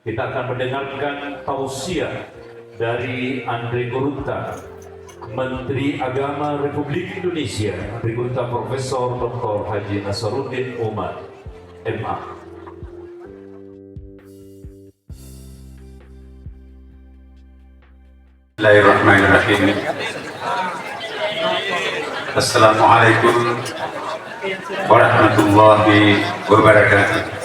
Kita akan mendengarkan tausiah dari Andre Gurunta, Menteri Agama Republik Indonesia, Andre Gurunta Profesor Dr. Haji Nasaruddin Umar, MA. Bismillahirrahmanirrahim. Assalamualaikum warahmatullahi wabarakatuh.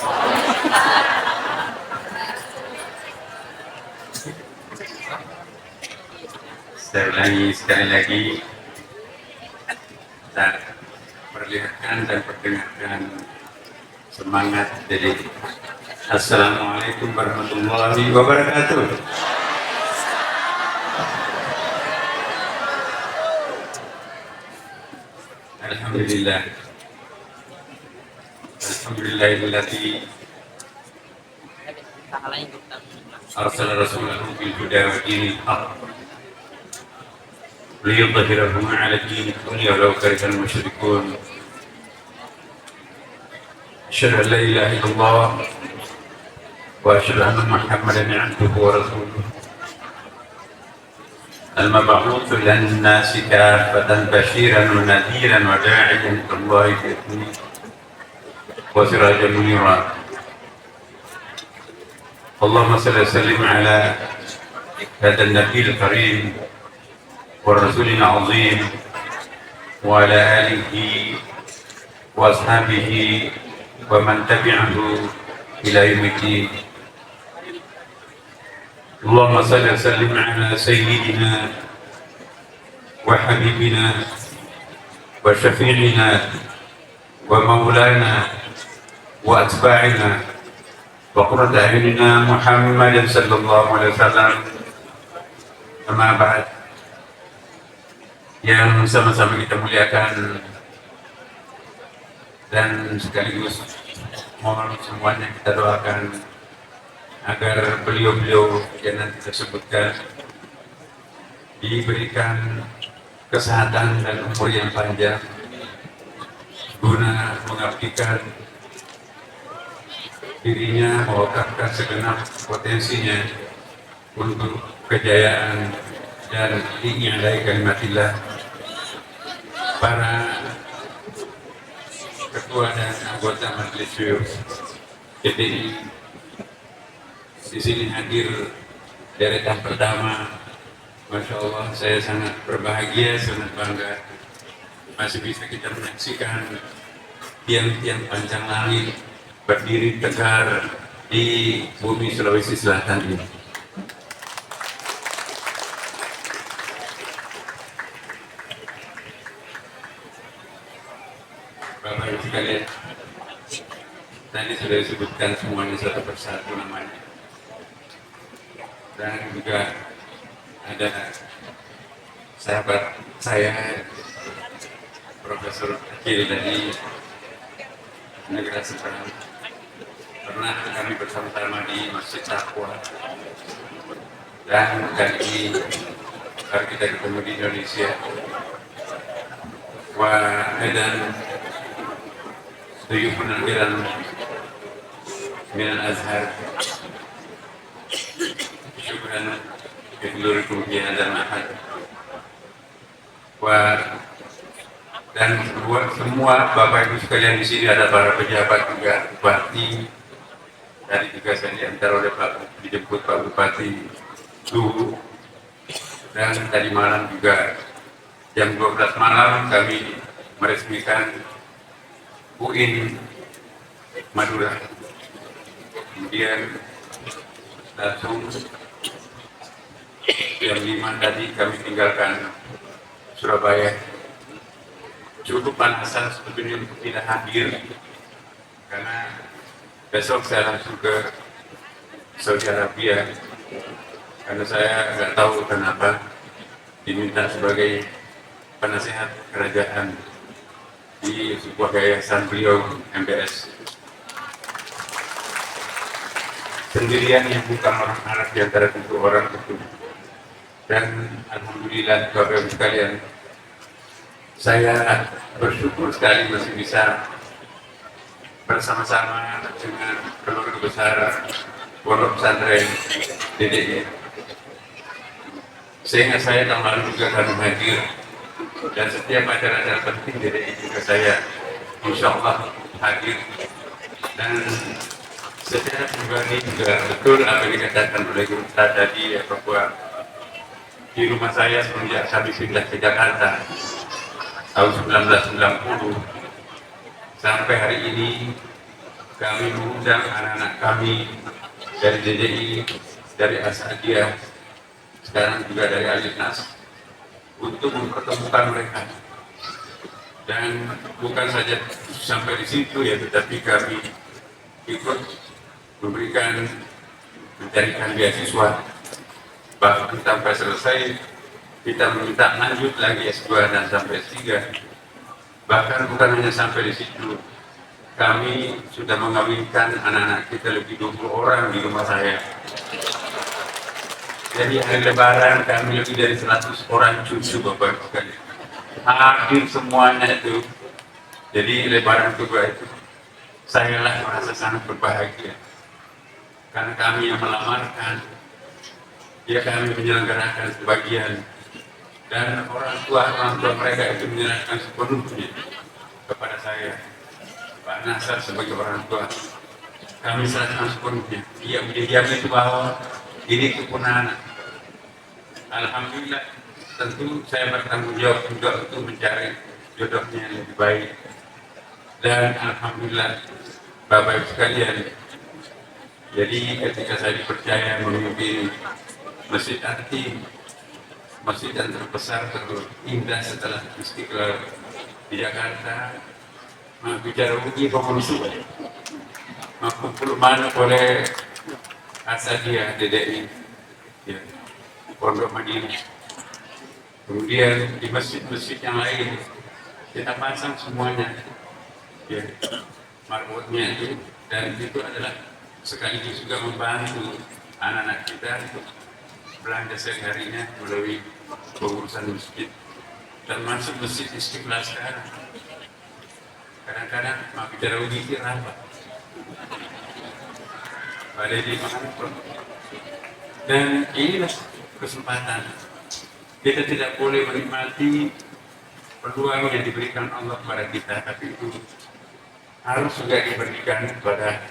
Saya ulangi sekali lagi, kita perlihatkan dan perdengarkan semangat dari Assalamualaikum warahmatullahi wabarakatuh. Alhamdulillah. Alhamdulillahilladzi arsala rasulahu bil huda wa dinil haqq liyudhhirahu 'ala ad-din kullihi walau karihal musyrikun. Asyhadu an la ilaha illallah wa asyhadu anna Muhammadan 'abduhu wa rasuluh. المبعوث للناس كافة بشيرا ونذيرا وداعيا إلى الله بإذنه وسراجا منيرا. اللهم صل وسلم على هذا النبي الكريم والرسول العظيم وعلى آله وأصحابه ومن تبعه إلى يوم الدين. اللهم صل وسلم على سيدنا وحبيبنا وشفيعنا ومولانا وأتباعنا وقرة أعيننا محمد صلى الله عليه وسلم. أما بعد, yang sama-sama kita muliakan dan sekaligus mohon semuanya kita doakan agar beliau-beliau yang nanti tersebutkan diberikan kesehatan dan umur yang panjang guna mengabdikan dirinya, mewakafkan segenap potensinya untuk kejayaan dan i'la'i kalimatillah. Para ketua dan anggota majelis syuyukh PPI di sini hadir deretan pertama, Masya Allah, saya sangat berbahagia, sangat bangga masih bisa kita menyaksikan tiang-tiang pancang langit berdiri tegar di bumi Sulawesi Selatan ini. Bapak Ibu sekalian, tadi sudah disebutkan semuanya satu persatu namanya. Dan juga ada sahabat saya, Profesor Akil dari negara Seberang. Pernah kami bersama-sama di Masjid Taqwa, dan kali ini baru kita ketemu di Indonesia. Dan duyufun al-kiram min al-Azhar, syukran bihulurikum fi hadzal mahad. Dan semua Bapak Ibu sekalian di sini, ada para pejabat juga, bupati. Tadi juga saya diantar oleh dijemput Pak Bupati dulu. Dan tadi malam juga jam 12 malam kami meresmikan UIN Madura. Kemudian langsung jam 5 tadi kami tinggalkan Surabaya. Cukup panasan sebetulnya untuk tidak hadir, karena besok saya langsung ke Saudi Arabia, karena saya nggak tahu kenapa diminta sebagai penasehat kerajaan di sebuah yayasan beliau MBS. Sendirian, yang bukan orang Arab di antara 7 orang itu. Dan alhamdulillah Bapak Ibu sekalian, saya bersyukur sekali masih bisa bersama-sama dengan keluarga besar pondok pesantren DDI. Sehingga saya tahun lalu juga akan hadir, dan setiap acara-acara penting DDI juga saya insya Allah hadir. Dan secara pribadi juga betul apa yang dikatakan oleh Guru tadi, ya, bahwa di rumah saya semenjak kami pindah ke Jakarta tahun 1990 sampai hari ini, kami mengundang anak-anak kami dari DDI, dari Asadiah, sekarang juga dari Alinnas, untuk mempertemukan mereka. Dan bukan saja sampai di situ ya, tetapi kami ikut memberikan, mencarikan beasiswa. Bahkan sampai selesai kita meminta lanjut lagi S2 dan sampai S3. Bahkan bukan hanya sampai di situ, kami sudah mengawinkan anak-anak kita lebih 20 orang di rumah saya. Jadi hari Lebaran kami lebih dari 100 orang cucu Bapak Ibu sekalian. Hadir semuanya itu. Jadi Lebaran kedua itu saya lah merasa sangat berbahagia. Karena kami yang melamarkan, ya kami menyelenggarakan sebagian, dan orang tua mereka itu menyerahkan sepenuhnya kepada saya, Pak Nasar sebagai orang tua. Kami serahkan sepenuhnya. Ia menjamin itu bahwa ini kepunahan. Alhamdulillah, tentu saya bertanggung jawab juga untuk mencari jodohnya yang lebih baik. Dan alhamdulillah, Bapak Ibu sekalian, jadi ketika saya dipercaya memimpin Masjid Atim, masjid yang terbesar, terindah setelah Istiqlal di Jakarta, bicara uji pengurus, kumpul mana oleh Asadiah DDI, ya, Pondok Madinah. Kemudian di masjid-masjid yang lain kita pasang semuanya, ya, marbotnya itu, dan itu adalah sekaligus juga membantu anak-anak kita untuk belanja sehari-harinya melalui pengurusan masjid, termasuk Masjid Istiqlal sekarang. Kadang-kadang mau bicara uji apa? Balai di Mangkok. Dan inilah kesempatan. Kita tidak boleh menikmati peluang yang diberikan Allah kepada kita, tapi itu harus juga diberikan kepada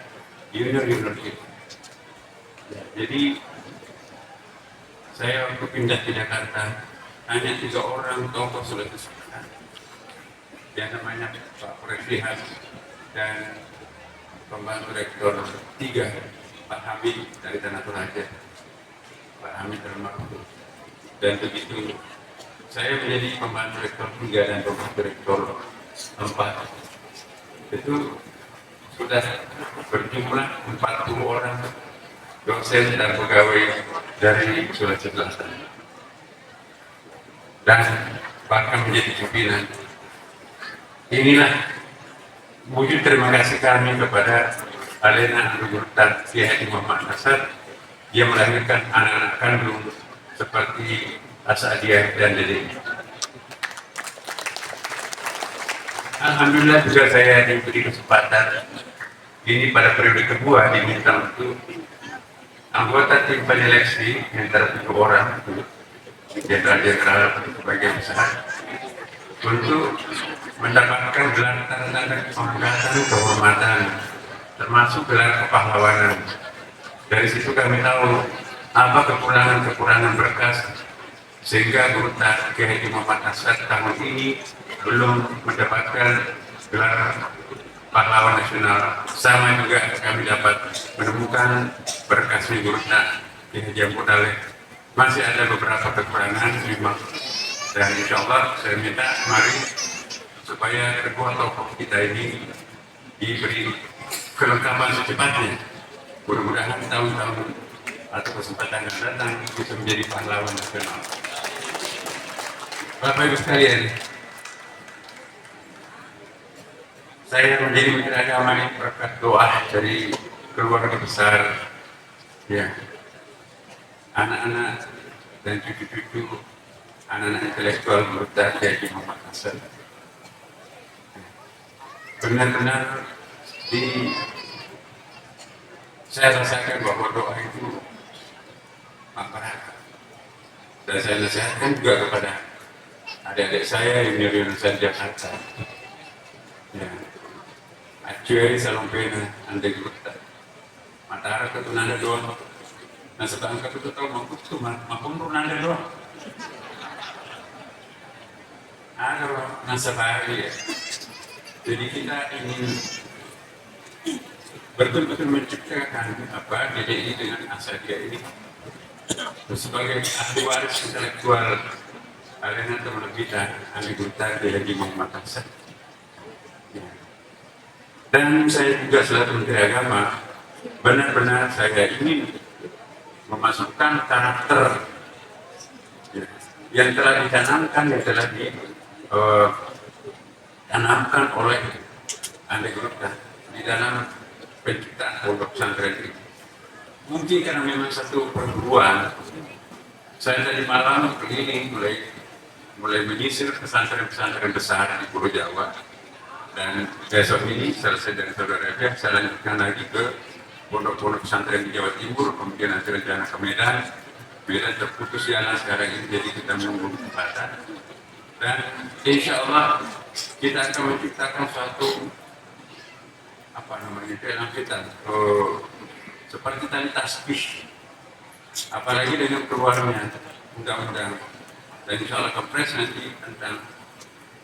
junior-junior kita. Jadi saya waktu pindah ke Jakarta hanya 3 orang tokoh sudah kesempatan. Yang namanya Pak Preslihat dan pembantu rektor 3, Pak Hamid dari Tanah Toraja, Pak Hamid almarhum. Dan begitu saya menjadi pembantu rektor 3 dan pembantu rektor 4, itu sudah berjumlah 40 orang dosen dan pegawai dari Sulawesi Selatan, dan bahkan menjadi pimpinan. Inilah wujud terima kasih kami kepada Alena Anggurta Kiai Haji Muhammad Nasar yang melahirkan anak-anak kandung seperti Asadiah dan Dede. Alhamdulillah juga saya diberi kesempatan ini pada periode kedua diminta untuk anggota tim penyeleksi yang antara 7 orang, jenderal-jenderal sebagian besar, untuk mendapatkan gelar tanda pengangkatan kehormatan, termasuk gelar kepahlawanan. Dari situ kami tahu apa kekurangan berkas, sehingga Guru Kiai Haji Muhammad Nasar tahun ini belum mendapatkan gelar pahlawan nasional. Sama juga kami dapat menemukan berkasnya Guru Kiai Haji Mudaleh. Masih ada beberapa kekurangan memang, dan insya Allah saya minta mari supaya kedua tokoh kita ini diberi kelengkapan secepatnya. Mudah-mudahan tahun-tahun atau kesempatan yang datang bisa menjadi pahlawan nasional. Bapak Ibu sekalian, saya menjadi Menteri Agama ini berkat doa dari keluarga besar, ya, anak-anak dan cucu-cucu, anak-anak intelektual Guru Kiai Haji Muhammad Nasar. Benar-benar saya rasakan bahwa doa itu masyarakat. Dan saya nasihatkan juga kepada adik-adik saya yang dari Universitas Jakarta. Ya, actually salong pena andai kita matara ke tunanda doang. Nah sebangka itu tahu mampu tuh mampu nanda doang. Ada masa bahagia. Jadi kita ingin betul-betul menciptakan apa DDI dengan Asadia ini sebagai ahli waris intelektual kalian teman kita ahli Gurta di Muhammad Hasan. Dan saya juga selaku Menteri Agama benar-benar saya ingin memasukkan karakter yang telah ditanamkan, yang telah ditanamkan oleh ahli Gurta di dalam penciptaan pondok pesantren ini. Mungkin karena memang satu perguruan, saya tadi malam keliling mulai menyisir pesantren-pesantren besar di Pulau Jawa, dan besok ini selesai dari saudara F, saya lanjutkan lagi ke pondok-pondok pesantren di Jawa Timur, kemudian nanti rencana ke Medan. Medan terputus jalan sekarang ini, jadi kita menunggu kesempatan. Dan insya Allah kita akan menciptakan suatu dalam kita seperti tali tasbih, apalagi dengan keluarnya undang-undang dan insya Allah kepres nanti tentang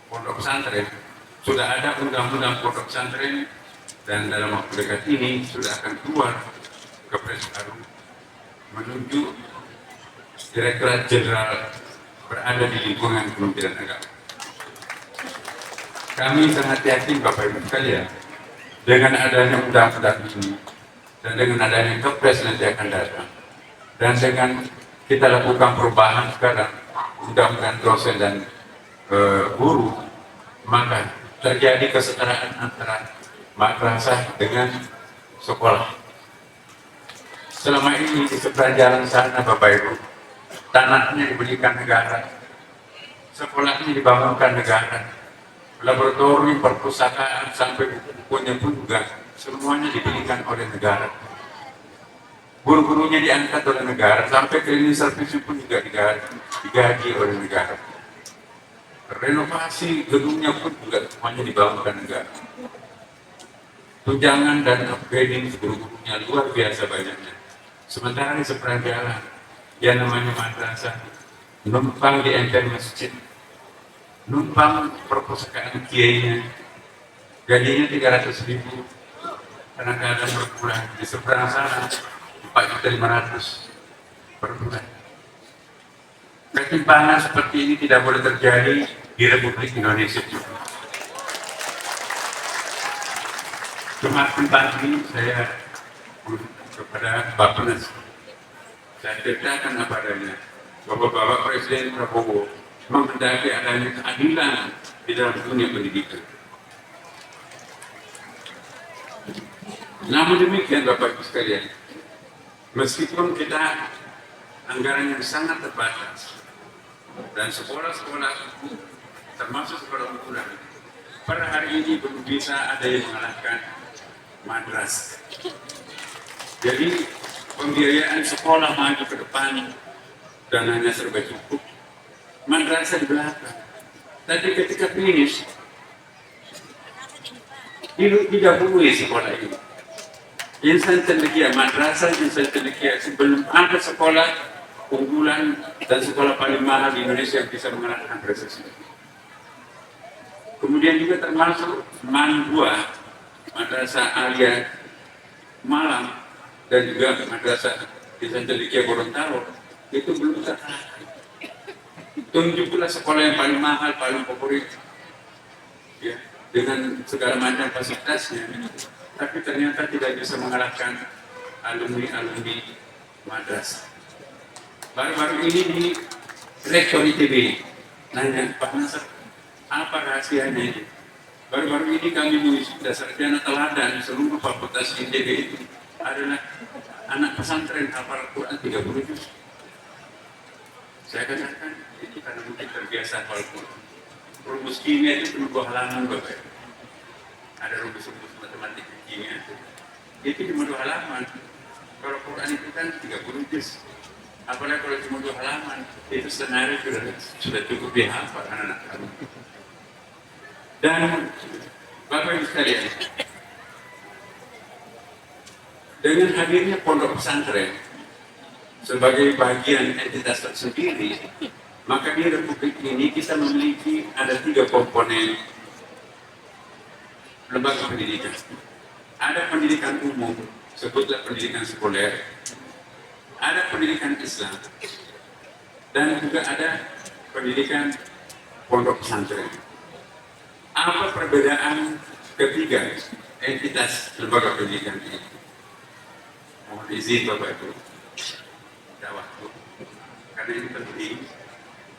pondok pesantren. Sudah ada undang-undang pondok pesantren dan dalam waktu dekat ini sudah akan keluar kepres baru menuju Direktorat Jenderal berada di lingkungan Kementerian Agama. Kami sangat yakin Bapak Ibu sekalian, dengan adanya undang-undang ini dan dengan adanya kepres nanti akan datang, dan dengan kita lakukan perubahan sekarang undang-undang dosen dan guru, maka terjadi kesetaraan antara madrasah dengan sekolah. Selama ini di seberang jalan sana Bapak Ibu, tanahnya diberikan negara, sekolahnya dibangunkan negara, laboratorium, perpustakaan, sampai buku-bukunya pun juga semuanya diberikan oleh negara. Guru-gurunya diangkat oleh negara, sampai cleaning service pun juga digaji oleh negara. Renovasi gedungnya pun juga semuanya dibangunkan negara. Tunjangan dan upgrading guru-gurunya luar biasa banyaknya. Sementara di seberang jalan, yang namanya madrasah, numpang di emper masjid, numpang perpustakaan kiainya, gajinya 300.000, kadang-kadang per bulan. Di seberang sana 4.500.000 per bulan. Ketimpangan seperti ini tidak boleh terjadi di Republik Indonesia juga. Kemarin pagi saya kepada Bappenas, saya ceritakan apa adanya. Bapak-bapak Presiden Prabowo menghendaki adanya keadilan di dalam dunia pendidikan. Namun demikian Bapak Ibu sekalian, meskipun kita anggaran yang sangat terbatas dan sekolah-sekolah termasuk sekolah unggulan per hari ini belum bisa ada yang mengalahkan madrasah. Jadi pembiayaan sekolah maju ke depan dan hanya serba cukup, madrasah di belakang. Tadi ketika finish didahului sekolah ini. Insan cendekia, madrasah insan cendekia, sebelum ada sekolah unggulan dan sekolah paling mahal di Indonesia yang bisa mengalahkan prestasi. Kemudian juga termasuk Man 2, Madrasah Alia Malang, dan juga Madrasah Insan Cendekia Gorontalo, itu belum terkalahkan. Tunjuklah sekolah yang paling mahal, paling favorit, ya, dengan segala macam fasilitasnya, tapi ternyata tidak bisa mengalahkan alumni-alumni madrasah. Baru-baru ini di Rektor ITB nanya, Pak Nasr, apa rahasianya ini? Baru-baru ini kami mewisuda sarjana teladan seluruh fakultas ITB itu adalah anak pesantren hafal Quran 30 juz. Saya katakan, itu karena mungkin terbiasa hafal Quran. Rumus kimia itu cuma 2 halaman Bapak. Ada rumus-rumus matematika kimia itu cuma 2 halaman. Kalau Quran itu kan 30 juz. Apalagi kalau cuma 2 halaman, itu senari sudah cukup dihafal anak-anak kami. Dan Bapak Ibu sekalian, dengan hadirnya pondok pesantren sebagai bagian entitas tersendiri, maka di Republik ini kita memiliki ada 3 komponen lembaga pendidikan. Ada pendidikan umum, sebutlah pendidikan sekuler, ada pendidikan Islam, dan juga ada pendidikan pondok pesantren. Apa perbedaan ketiga entitas lembaga pendidikan ini? Mohon izin Bapak Ibu, ada waktu, karena ini penting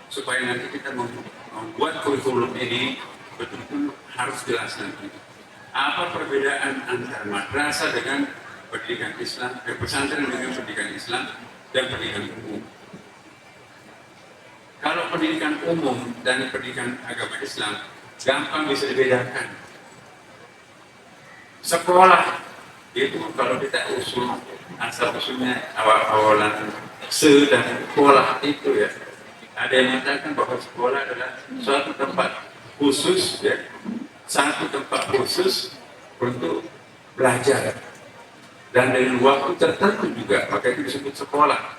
supaya nanti kita membuat kurikulum ini betul-betul harus jelas nanti. Apa perbedaan antara madrasah dengan pendidikan Islam, pesantren dengan pendidikan Islam dan pendidikan umum? Kalau pendidikan umum dan pendidikan agama Islam gampang bisa dibedakan. Sekolah itu kalau kita asal usulnya awal-awalan dan sekolah itu ya, ada yang mengatakan bahwa sekolah adalah suatu tempat khusus ya, satu tempat khusus untuk belajar dan dengan waktu tertentu juga, maka itu disebut sekolah.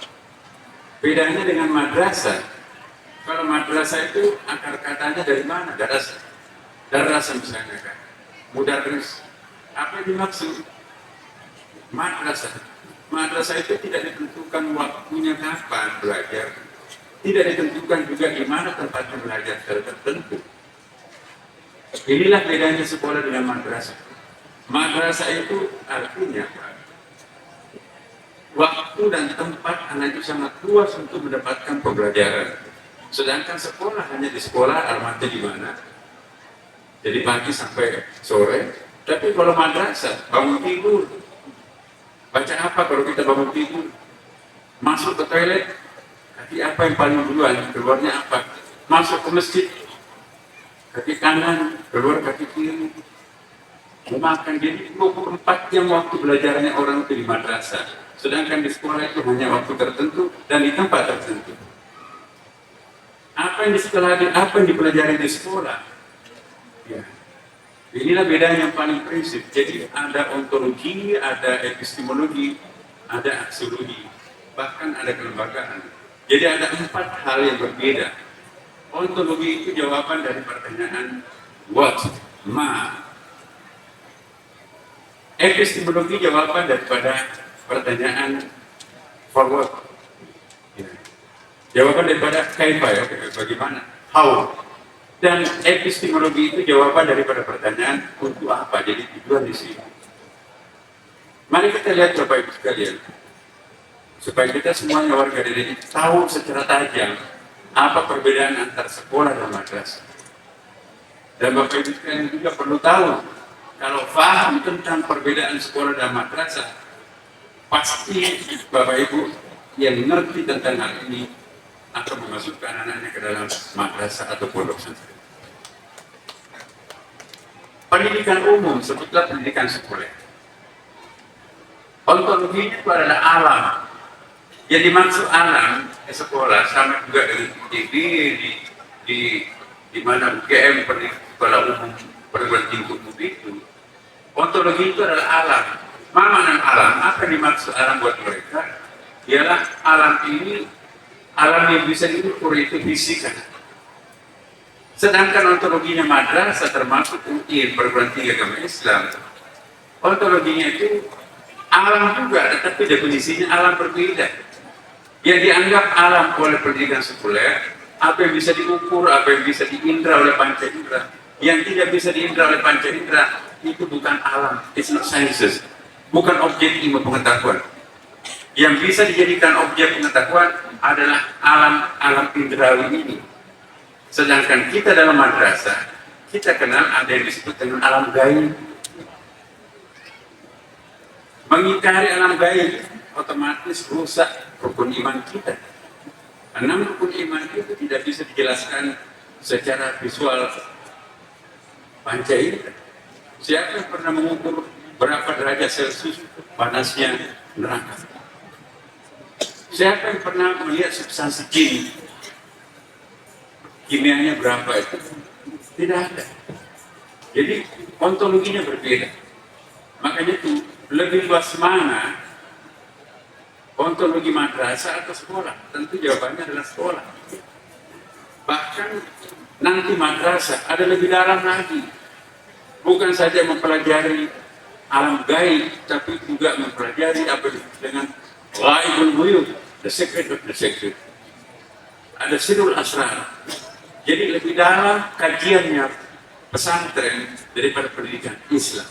Bedanya dengan madrasah, kalau madrasah itu akar katanya dari mana? Darasa misalnya kan, mudarris. Apa yang dimaksud? Madrasah itu tidak ditentukan waktunya kapan belajar, tidak ditentukan juga di mana tempatnya belajar secara tertentu. Inilah bedanya sekolah dengan madrasah. Madrasah itu artinya waktu dan tempat anak itu sangat luas untuk mendapatkan pembelajaran. Sedangkan sekolah hanya di sekolah, alamatnya di mana. Jadi pagi sampai sore. Tapi kalau madrasah, bangun tidur, baca apa kalau kita bangun tidur? Masuk ke toilet, kaki apa yang paling duluan? Keluarnya apa? Masuk ke masjid, kaki kanan, keluar kaki kiri. Mau makan, jadi 24 jam waktu belajarnya orang itu di madrasah. Sedangkan di sekolah itu hanya waktu tertentu dan di tempat tertentu. Apa yang dipelajari di sekolah? Ya. Inilah bedanya yang paling prinsip. Jadi ada ontologi, ada epistemologi, ada aksiologi, bahkan ada kelembagaan. Jadi ada 4 hal yang berbeda. Ontologi itu jawaban dari pertanyaan what, ma. Epistemologi jawaban daripada pertanyaan for what. Ya. Jawaban daripada kaifa, ya, bagaimana, how. Dan epistemologi itu jawaban daripada pertanyaan untuk apa, jadi tujuan di sini. Mari kita lihat Bapak Ibu sekalian, supaya kita semuanya warga diri tahu secara tajam apa perbedaan antara sekolah dan madrasah. Dan Bapak Ibu sekalian juga perlu tahu, kalau paham tentang perbedaan sekolah dan madrasah, pasti Bapak Ibu yang mengerti tentang hal ini akan memasukkan anak-anaknya ke dalam madrasah atau pondok pesantren. Pendidikan umum, sebutlah pendidikan sekuler. Ontologinya itu adalah alam. Yang dimaksud alam sekolah sama juga dengan di mana UGM sekolah umum perguruan tinggi umum itu. Ontologi itu adalah alam. Mana alam? Apa yang dimaksud alam buat mereka? Ialah alam ini, alam yang bisa diukur itu fisika. Sedangkan ontologinya madrasah termasuk UI, perguruan tinggi agama Islam, ontologinya itu alam juga, tetapi definisinya alam berbeda. Yang dianggap alam oleh pendidikan sekuler, apa yang bisa diukur, apa yang bisa diindra oleh panca indera, yang tidak bisa diindra oleh panca indera, itu bukan alam, it's not sciences, bukan objek ilmu pengetahuan. Yang bisa dijadikan objek pengetahuan adalah alam indrawi ini. Sedangkan kita dalam madrasah, kita kenal ada yang disebut dengan alam gaib. Mengingkari alam gaib otomatis rusak rukun iman kita. 6 rukun iman itu tidak bisa dijelaskan secara visual panca indera. Siapa yang pernah mengukur berapa derajat Celcius panasnya neraka. Siapa yang pernah melihat substansi kimianya berapa itu? Tidak ada. Jadi ontologinya berbeda. Makanya itu lebih luas mana ontologi madrasah atau sekolah? Tentu jawabannya adalah sekolah. Bahkan nanti madrasah ada lebih dalam lagi. Bukan saja mempelajari alam gaib, tapi juga mempelajari apa dengan ghaibul ghuyub, the secret of the secret. Ada sirul asrar. Jadi lebih dalam kajiannya pesantren daripada pendidikan Islam.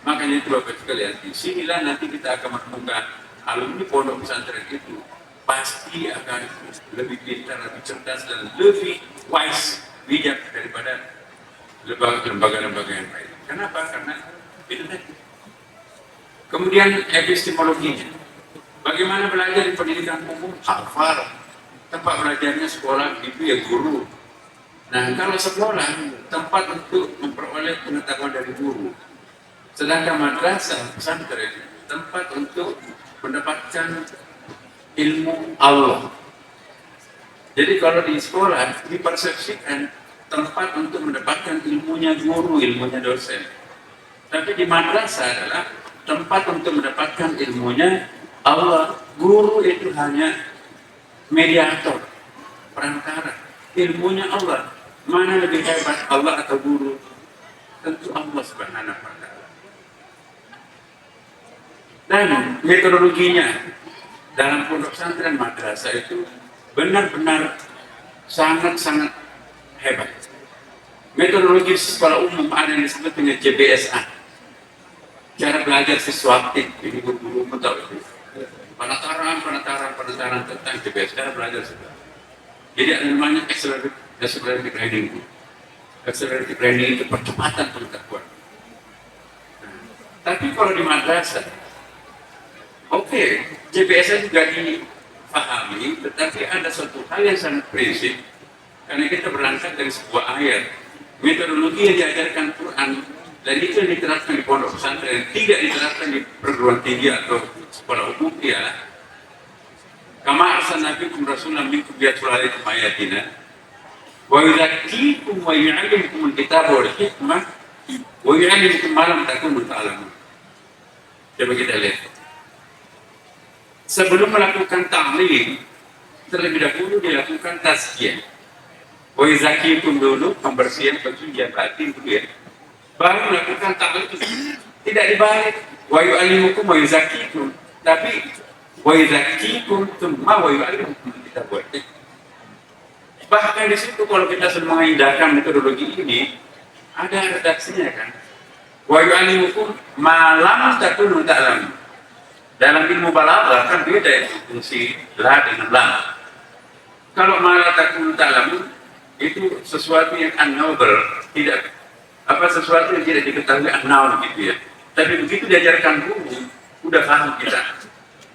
Makanya itu Bapak sekalian, di sinilah nanti kita akan menemukan alumni pondok pesantren itu pasti akan lebih pintar, lebih cerdas, dan lebih wise, bijak daripada lembaga-lembaga yang lain. Kenapa? Karena itu tadi. Kemudian epistemologinya. Bagaimana belajar di pendidikan umum? Hafal. Tempat belajarnya sekolah itu ya guru. Nah, kalau sekolah tempat untuk memperoleh pengetahuan dari guru. Sedangkan madrasah pesantren tempat untuk mendapatkan ilmu Allah. Jadi kalau di sekolah dipersepsikan tempat untuk mendapatkan ilmunya guru, ilmunya dosen. Tapi di madrasah adalah tempat untuk mendapatkan ilmunya Allah. Guru itu hanya mediator, perantara. Ilmunya Allah. Mana lebih hebat, Allah atau guru? Tentu Allah Subhanahu wa Ta'ala. Dan metodologinya dalam pondok pesantren madrasah itu benar-benar sangat-sangat hebat. Metodologi sekolah umum ada yang disebut dengan JBSA, cara belajar siswaktif. Ini guru-guru tahu itu. Penataran tentang JBS, cara belajar siswa. Jadi ada namanya accelerated learning. Accelerated learning itu percepatan pengetahuan. Tapi kalau di madrasah, oke, JBS juga dipahami, tetapi ada suatu hal yang sangat prinsip, karena kita berangkat dari sebuah ayat. Metodologi yang diajarkan Quran, dan itu yang diterapkan di pondok pesantren, tidak diterapkan di perguruan tinggi atau sekolah umum, ya. Kama arsalna fikum rasulan minkum yatluu alaikum ayatina wa yuzakkikum wa yu'allimukumul kitaba wal hikmah wa yu'allimukum ma lam takunu ta'lamun. Coba kita lihat. Sebelum melakukan ta'lim, terlebih dahulu dilakukan tazkiyah. Wa yuzakkikum dulu, pembersihan pensucian batin dulu, ya. Baru melakukan ta'lim. Tidak dibalik. Wa yu'allimukum wa yuzakkikum, tapi wa yuzakkikum tsumma wa yu'allimukum kita buat. Bahkan di situ kalau kita sedang mengindahkan metodologi ini, ada redaksinya kan. Wa yu'allimukum ma lam takunu ta'lamun. Dalam ilmu balaghah kan beda itu fungsi la dengan lam. Kalau ma lam takunu ta'lamun itu sesuatu yang unknowable, tidak sesuatu yang tidak diketahui unknown gitu ya. Tapi begitu diajarkan guru, udah paham kita.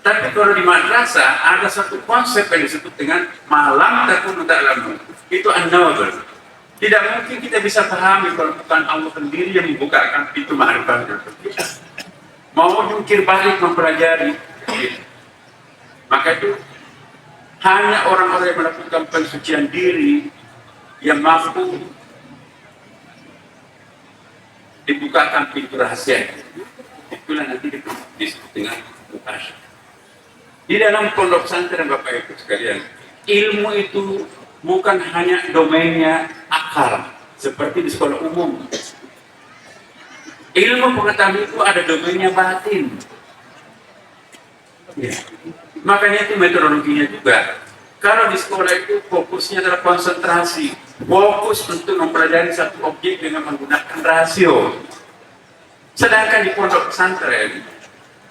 Tapi kalau di madrasah ada satu konsep yang disebut dengan malam takunu ta'lamun. Itu unknowable. Tidak mungkin kita bisa pahami kalau bukan Allah sendiri yang membukakan pintu ma'rifat. Mau jungkir balik mempelajari. Maka itu hanya orang-orang yang melakukan pensucian diri yang mampu dibukakan pintu rahasia. Itulah nanti disebut dengan mukasyafah. Di dalam pondok pesantren Bapak Ibu sekalian, ilmu itu bukan hanya domainnya akal seperti di sekolah umum. Ilmu pengetahuan itu ada domainnya batin. Ya. Makanya itu metodologinya juga. Kalau di sekolah itu fokusnya adalah konsentrasi, fokus untuk mempelajari satu objek dengan menggunakan rasio. Sedangkan di pondok pesantren,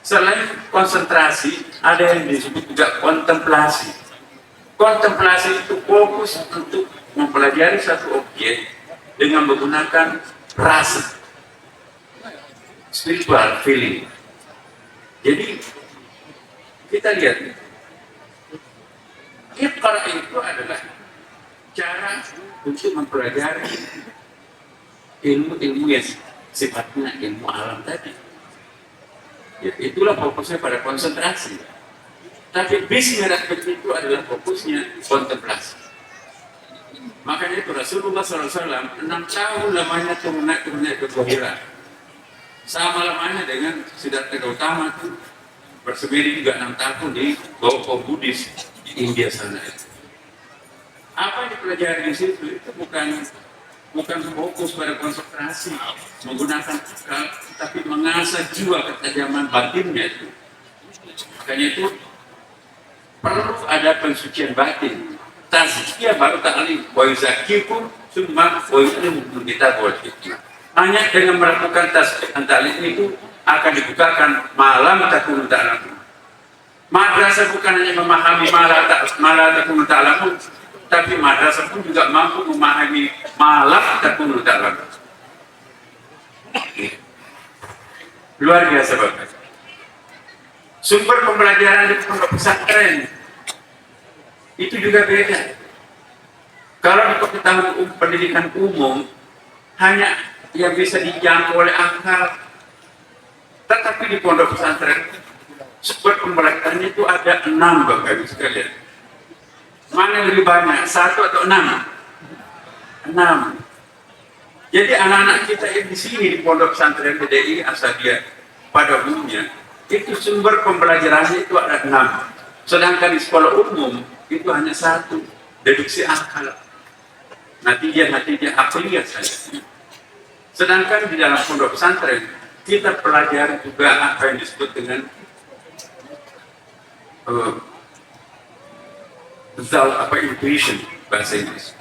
selain konsentrasi, ada yang disebut juga kontemplasi. Kontemplasi itu fokus untuk mempelajari satu objek dengan menggunakan rasa, spiritual feeling. Jadi kita lihat, iqra itu adalah cara untuk mempelajari ilmu-ilmu yang sifatnya ilmu alam tadi. Ya, itulah fokusnya pada konsentrasi. Tapi bis merah putih itu adalah fokusnya kontemplasi. Makanya itu Rasulullah SAW 6 tahun lamanya turun ke Gohira. Sama lamanya dengan Siddhartha Gautama itu bersemedi juga 6 tahun di toko Buddhis di India sana. Apa yang dipelajari di situ itu bukan fokus pada konsentrasi menggunakan akal, tapi mengasah jiwa ketajaman batinnya itu. Makanya itu perlu ada pensucian batin. Tazkiyah baru ta'lim wa yuzakikum summa wa yu'allimukum kitab wal hikmah. Hanya dengan melakukan tazkiyah ta'lim itu akan dibukakan malam takunu ta'lamun. Madrasah bukan hanya memahami malam takunu ta'lamun, tapi madrasah pun juga mampu memahami malam takunu ta'lamun. Luar biasa Bapak. Sumber pembelajaran di pondok pesantren itu juga beda. Kalau di pengetahuan pendidikan umum hanya yang bisa dijangkau oleh akal, tetapi di pondok pesantren sumber pembelajarannya itu ada 6 Bapak Ibu sekalian. Mana yang lebih banyak? 1 atau 6? 6. Jadi anak-anak kita yang di sini di pondok pesantren PDI Asadiyah pada umumnya itu sumber pembelajarannya itu ada 6. Sedangkan di sekolah umum itu hanya 1, deduksi akal. Natijah akliyah saja. Sedangkan di dalam pondok pesantren kita pelajari juga apa yang disebut dengan intuition bahasa Inggris.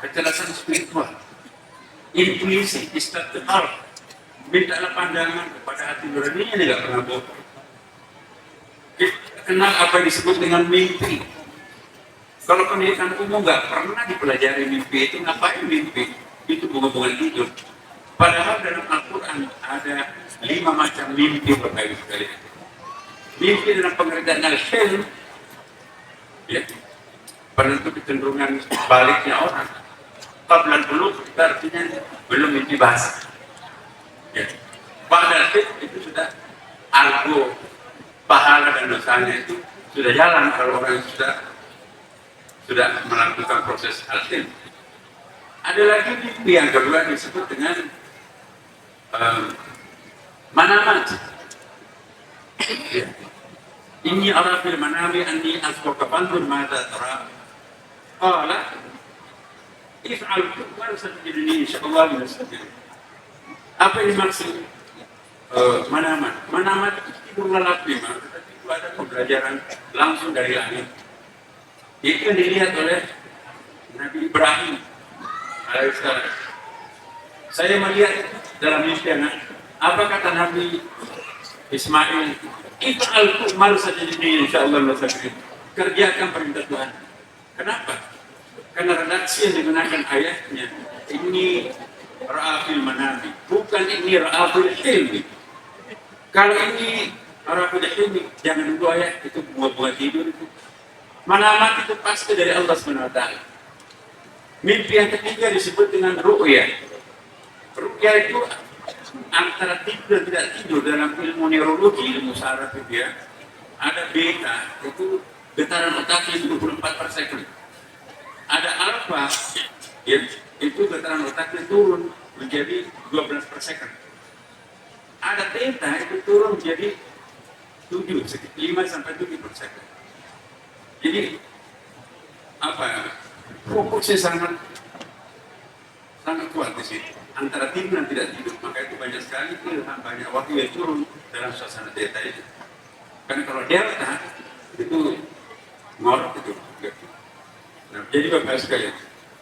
Kecerdasan spiritual. Intuisi, istiqlal. Mintalah pandangan kepada hati nuraninya, tidak pernah bohong. Kita kenal apa yang disebut dengan mimpi. Kalau pendidikan umum nggak pernah dipelajari mimpi itu, ngapain mimpi? Itu bunga-bunga tidur. Padahal dalam Al-Quran ada 5 macam mimpi Bapak Ibu sekalian. Mimpi dalam pengertian al-hilm, ya, penentu kecenderungan baliknya orang. Qablan dulu kita artinya belum mimpi basah. Ya. Padahal itu sudah algo pahala dan dosanya itu sudah jalan kalau orang sudah melakukan proses al-hilm. Ada lagi mimpi yang kedua disebut dengan manamat. Ya. Inni ara fil manami anni asbaka fanzur madza tara. Qala if'al wa satajiduni insyaallah min as-sabirin. Apa yang dimaksud manamat? Manamat itu lelap lima, tetapi itu ada pembelajaran langsung dari langit. Itu yang dilihat oleh Nabi Ibrahim alaihissalam. Saya melihat dalam mimpi anak, apa kata Nabi Ismail? If'al tu'mar satajiduni insyaallah min as-sabirin. Kerjakan perintah Tuhan. Kenapa? Karena redaksi yang digunakan ayatnya ini ra'afil manami, bukan ini ra'afil hilmi. Kalau ini ra'afil hilmi, jangan dulu ayat itu bunga-bunga tidur itu. Manamat itu pasti dari Allah SWT. Mimpi yang ketiga disebut dengan ru'ya. Ru'ya itu antara tidur dan tidak tidur. Dalam ilmu neurologi, ilmu saraf itu ya, ada beta, itu getaran otaknya 24/second. Ada alfa, ya, itu getaran otaknya turun menjadi 12/second. Ada theta, itu turun menjadi 5-7/second. Jadi fokusnya sangat kuat di situ antara tidur dan tidak tidur. Maka itu banyak sekali ilham, banyak waktu yang turun dalam suasana theta itu. Karena kalau delta itu ngorok itu. Nah, jadi Bapak sekalian,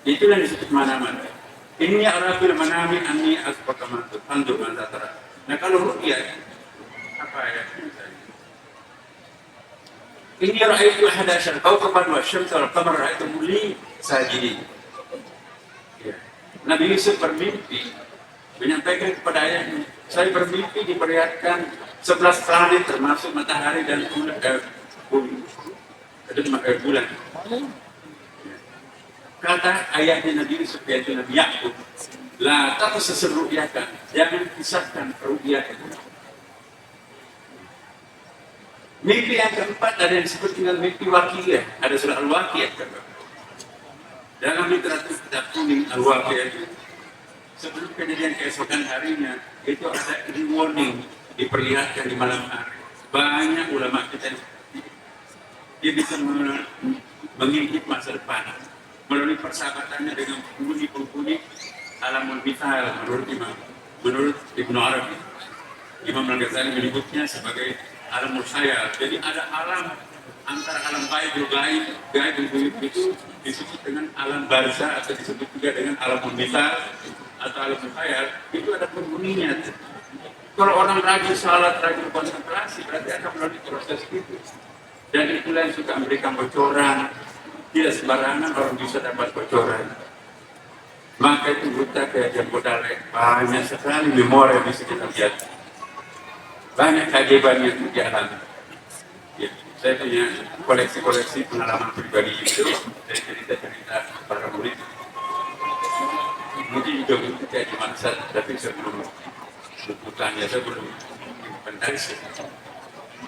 itulah disebut manamat. Ini arafil manami anni asbaka mandur mandatara. Nah kalau ru'ya, apa ayatnya misalnya? Ini ra'aitu ahada asyara kawkaban wa syamsa wal qamara ra'aitu li sajidin. Ya. Nabi Yusuf bermimpi menyampaikan kepada ayahnya, saya bermimpi diperlihatkan 11 planet termasuk matahari dan bulan. Kata ayahnya Nabi Yusuf, yaitu Nabi Ya'qub, la taqsas ru'yaka, jangan kisahkan ru'ya itu. Mimpi yang keempat ada yang disebut dengan mimpi wakiyah. Ada surah Al-Waqiah. Dalam literatur kitab kuning Al-Waqiah itu, sebelum kejadian keesokan harinya, itu ada warning diperlihatkan di malam hari. Banyak ulama kita dia bisa mengintip masa depan melalui persahabatannya dengan penghuni alamul mithal menurut Ibnu Arabi. Imam Al-Ghazali menyebutnya sebagai alamul khayal. Jadi ada alam antara alam gaib itu disebut dengan alam barzah atau disebut juga dengan alamul mithal atau alamul khayal. Itu ada penghuninya. Kalau orang rajin salat, rajin konsentrasi, berarti akan melalui proses itu. Dan itulah yang suka memberikan bocoran. Tidak sembarangan orang bisa dapat bocoran. Maka itu buta kajian Bodalek. Banyak sekali memori yang bisa kita lihat. Banyak keajaiban yang dialami. Ya, saya punya koleksi-koleksi pengalaman pribadi itu. Saya cerita-cerita para murid. Mungkin juga kayak di masa, tapi sebelum bukannya sebelum inventarisasi.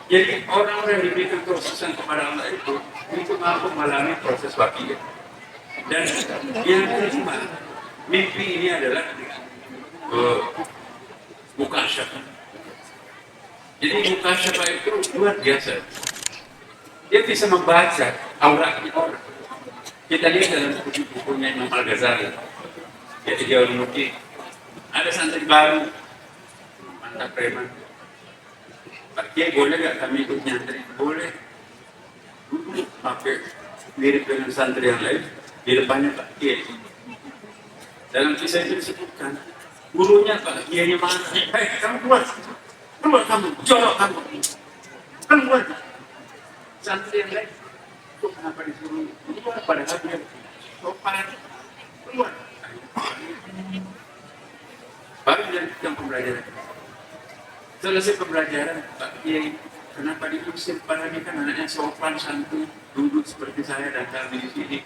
Jadi orang-orang yang diberikan kehususan kepada Allah itu mampu mengalami proses wakiyah. Dan yang kelima, mimpi ini adalah mukasyafah. Jadi mukasyafah itu luar biasa. Dia bisa membaca auratnya orang. Kita lihat dalam buku-bukunya Imam Al-Ghazali. Jadi dia menulis ada santri baru, mantap preman. Pak Kiai boleh nggak kami ikut nyantri? Boleh. Pakai mirip dengan santri yang lain. Di depannya Pak Kiai. Dalam kisah itu disebutkan, gurunya Pak Kiai mana? Hei, kamu keluar kamu, jorok kamu, keluar. Santri yang lain, kok kenapa disuruh keluar? Padahal dia sopan, keluar. Baru dilanjutkan pembelajaran. Selesai pembelajaran, Pak Kiai, kenapa diusir? Padahal dia kan anaknya sopan, santun, duduk seperti saya dan kami di sini.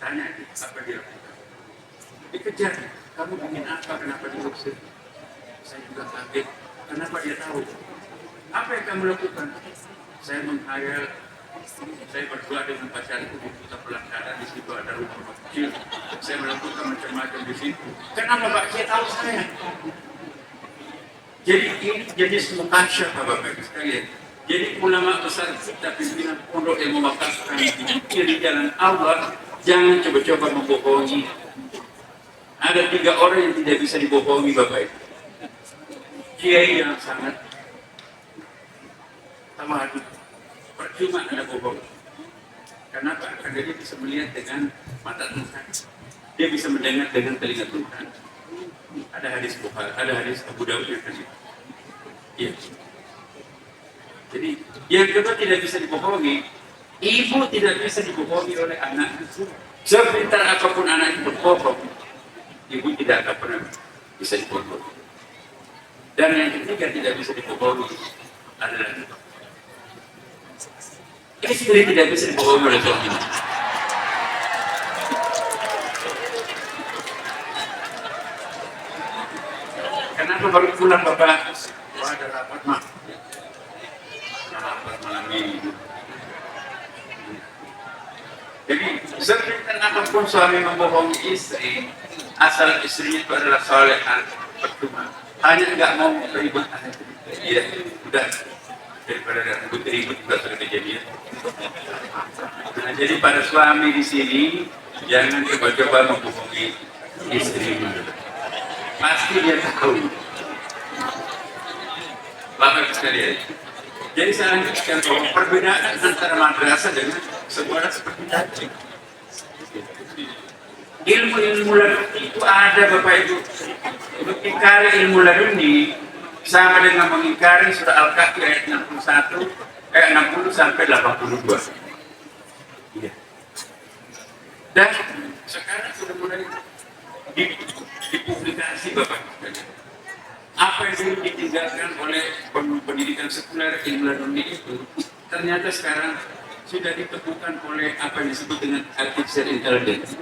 Tanya apa dia lakukan? Dikejar. Kamu ingin apa? Kenapa diusir? Saya juga kaget. Kenapa dia tahu? Apa yang kamu lakukan? Saya menghayal. Saya berdua dengan pacarku di pusat pelaksanaan. Di situ ada rumah kecil. Saya melakukan macam-macam di situ. Kenapa Pak Kiai tahu saya? Jadi ini jenis mukasyafah Bapak Ibu sekalian. Jadi ulama besar kita pimpinan pondok yang mewakafkan di jalan Allah, jangan coba-coba membohongi. Ada 3 orang yang tidak bisa dibohongi Bapak Ibu. Kiai yang sangat tawadhu, percuma ada bohong. Kenapa? Karena dia bisa melihat dengan mata Tuhan. Dia bisa mendengar dengan telinga Tuhan. Ada hadis Bukhari, ada hadis Abu Dawud yang tadi. Iya. Jadi yang kedua tidak bisa dibohongi. Ibu tidak bisa dibohongi oleh anak. Sepintar apapun anak itu berbohong, ibu tidak akan pernah bisa dibohongi. Dan yang ketiga tidak bisa dibohongi adalah istri tidak bisa dibohongi oleh suaminya. Kenapa baru pulang Bapak? Wah, ada rapat mak. Rapat malam ini. Jadi sepintar apapun suami membohongi istri, asal istrinya itu adalah salehah, percuma. Hanya nggak mau ribut. Iya, udah daripada ribut juga sudah kejadian. Nah, jadi para suami di sini jangan coba-coba membohongi istrinya. Pasti dia tahu. Bapak sekalian. Jadi saya lanjutkan bahwa perbedaan antara madrasah dengan sekolah seperti tadi. Ilmu-ilmu laduni itu ada Bapak Ibu. Mengingkari ilmu laduni sama dengan mengingkari surah Al-Kahfi ayat 60 sampai 82. Iya. Dan sekarang sudah mulai dipublikasi Bapak. Apa yang dulu ditinggalkan oleh pendidikan sekuler ilmu laduni itu ternyata sekarang sudah ditemukan oleh apa yang disebut dengan artificial intelligence.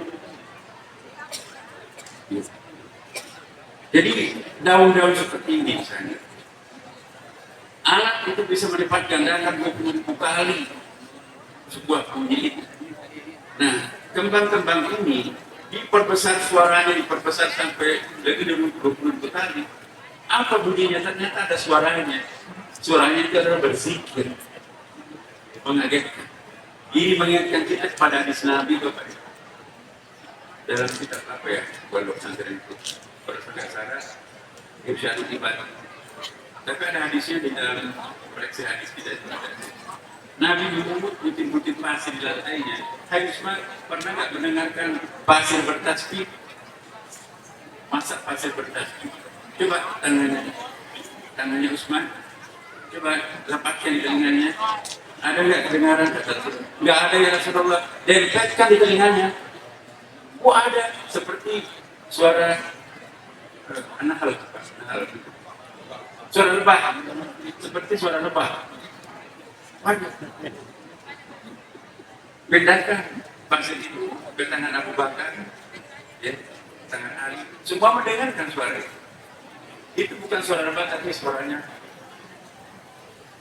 Jadi daun-daun seperti ini misalnya, alat itu bisa melipat gandakan 20.000 kali sebuah bunyi itu. Nah, kembang-kembang ini diperbesar suaranya, diperbesar sampai lebih dari 20.000 kali. Apa bunyinya? Ternyata ada suaranya. Suaranya itu adalah berzikir, mengagetkan. Ini mengingatkan kita kepada hadis Nabi, Bapak. Dalam kitab apa ya? Pondok pesantren itu. Pada saudara Irsyadul Ibad. Tapi ada hadisnya di dalam koleksi hadis kita itu ada. Nabi memungut butir-butir pasir di lantainya. Hai Usman, pernah nggak mendengarkan pasir bertasbih? Masa pasir bertasbih? Coba tangannya Usman. Coba lepaskan di telinganya. Ada nggak kedengaran? Nggak ada ya Rasulullah. Dempetkan di telinganya. Oh ada, seperti suara nahal. Suara lebah, seperti suara lebah. Waduh. Pindahkan pasir itu ke tangan Abu Bakar, ya, tangan Ali. Semua mendengarkan suara itu. Itu bukan suara lebah, tapi suaranya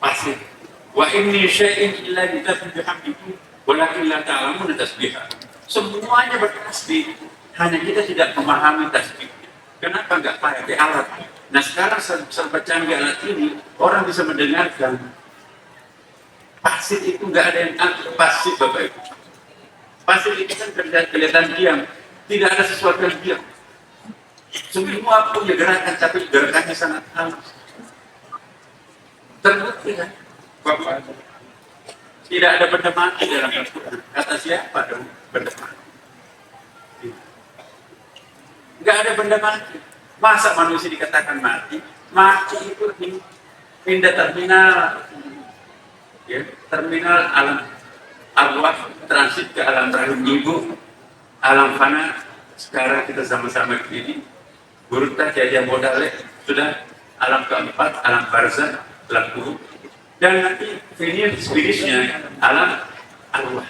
pasir. Wa inni syai'in illa bihamdihi walakin la ta'lamun tasbihah. Semuanya bertasbih, hanya kita tidak memahami tasbih. Kenapa enggak pakai alat? Nah sekarang serba canggih alat ini, orang bisa mendengarkan. Pasir itu enggak ada yang pasif, Bapak Ibu. Pasir itu kan kelihatan diam, tidak ada sesuatu yang diam. Semua punya gerakan, tapi gerakannya sangat halus. Terbukti kan? Bapak, tidak ada benda mati dalam Al-Quran. Kata siapa dong benda mati? Enggak ada benda mati. Masa manusia dikatakan mati? Mati itu pindah terminal, ya, terminal alam arwah, transit ke alam rahim ibu, alam fana. Sekarang kita sama-sama begini. Gurta jajah modalnya sudah alam keempat, alam barzah, alam kubur. Dan nanti finishnya alam arwah.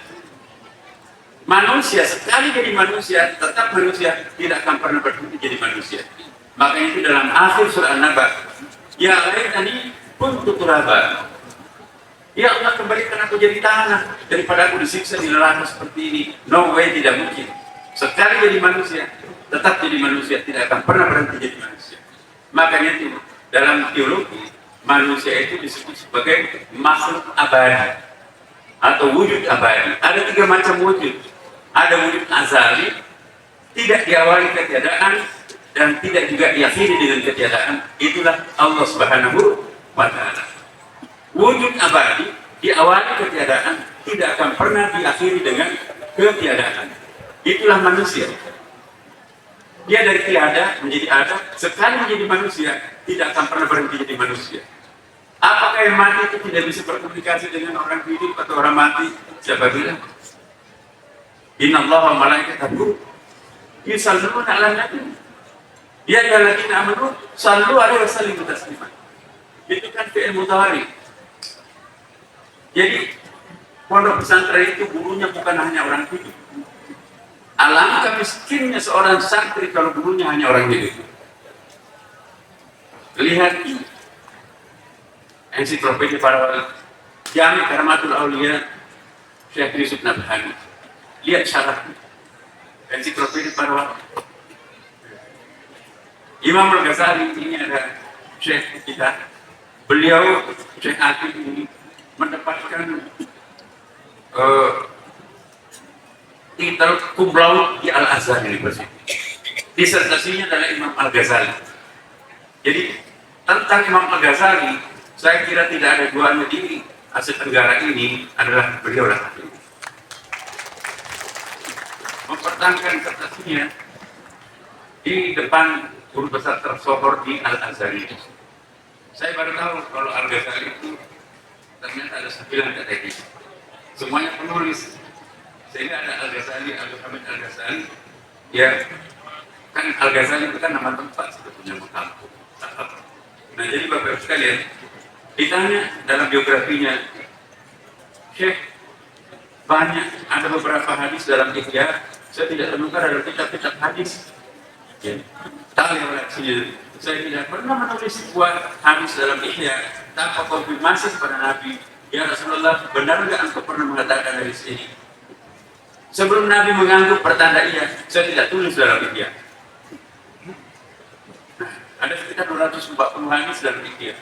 Manusia sekali jadi manusia, tetap manusia, tidak akan pernah berhenti jadi manusia. Makanya itu dalam akhir surah An-Naba, ya laitani kuntu turaba. Ya Allah, kembalikan aku jadi tanah daripada aku disiksa di neraka seperti ini. No way, tidak mungkin. Sekali jadi manusia, tetap jadi manusia, tidak akan pernah berhenti jadi manusia. Makanya itu dalam teologi, manusia itu disebut sebagai makhluk abadi atau wujud abadi. Ada 3 macam wujud. Ada wujud azali, tidak diawali ketiadaan dan tidak juga diakhiri dengan ketiadaan. Itulah Allah Subhanahu wa Ta'ala. Wujud abadi diawali ketiadaan, tidak akan pernah diakhiri dengan ketiadaan. Itulah manusia. Dia dari tiada menjadi ada, sekali menjadi manusia, tidak akan pernah berhenti jadi manusia. Apakah yang mati itu tidak bisa berkomunikasi dengan orang hidup atau orang mati? Siapa bilang? Inna Allah wa malaikatahu yusalluna 'alan nabi. Ya ayyuhalladzina amanu sallu 'alaihi wa sallimu taslima. Itu kan fi'il mudhari. Jadi pondok pesantren itu gurunya bukan hanya orang hidup. Alangkah miskinnya seorang santri kalau gurunya hanya orang hidup. Lihat ensiklopedia para Jami' Karamatul Aulia Syekh Yusuf Nabhani. Lihat syaratnya. Ensiklopedia para Imam Al-Ghazali, ini ada Syekh kita. Beliau Syekh Atif ini mendapatkan titel cum laude di Al-Azhar University. Disertasinya adalah Imam Al-Ghazali. Jadi tentang Imam Al-Ghazali, saya kira tidak ada duanya di Asia Tenggara ini adalah beliau lah. Mempertahankan disertasinya di depan guru besar tersohor di Al-Azhar ini. Saya baru tahu kalau Al-Ghazali itu ternyata ada 9 kategori. Semuanya penulis. Sehingga ada Al-Ghazali, Al-Hamid Al-Ghazali. Ya, kan Al-Ghazali itu kan nama tempat sebetulnya kampung. Nah jadi Bapak sekalian, ditanya dalam biografinya, Syekh, banyak ada beberapa hadis dalam Ihya, saya tidak temukan dalam kitab-kitab hadis. Ya. Tali reaksinya, saya tidak pernah menulis sebuah hadis dalam Ihya, tanpa konfirmasi kepada Nabi, ya Rasulullah, benar nggak engkau pernah mengatakan dari sini? Sebelum Nabi mengangguk pertanda iya, saya tidak tulis dalam India. Nah, ada sekitar 240 hadis dalam India.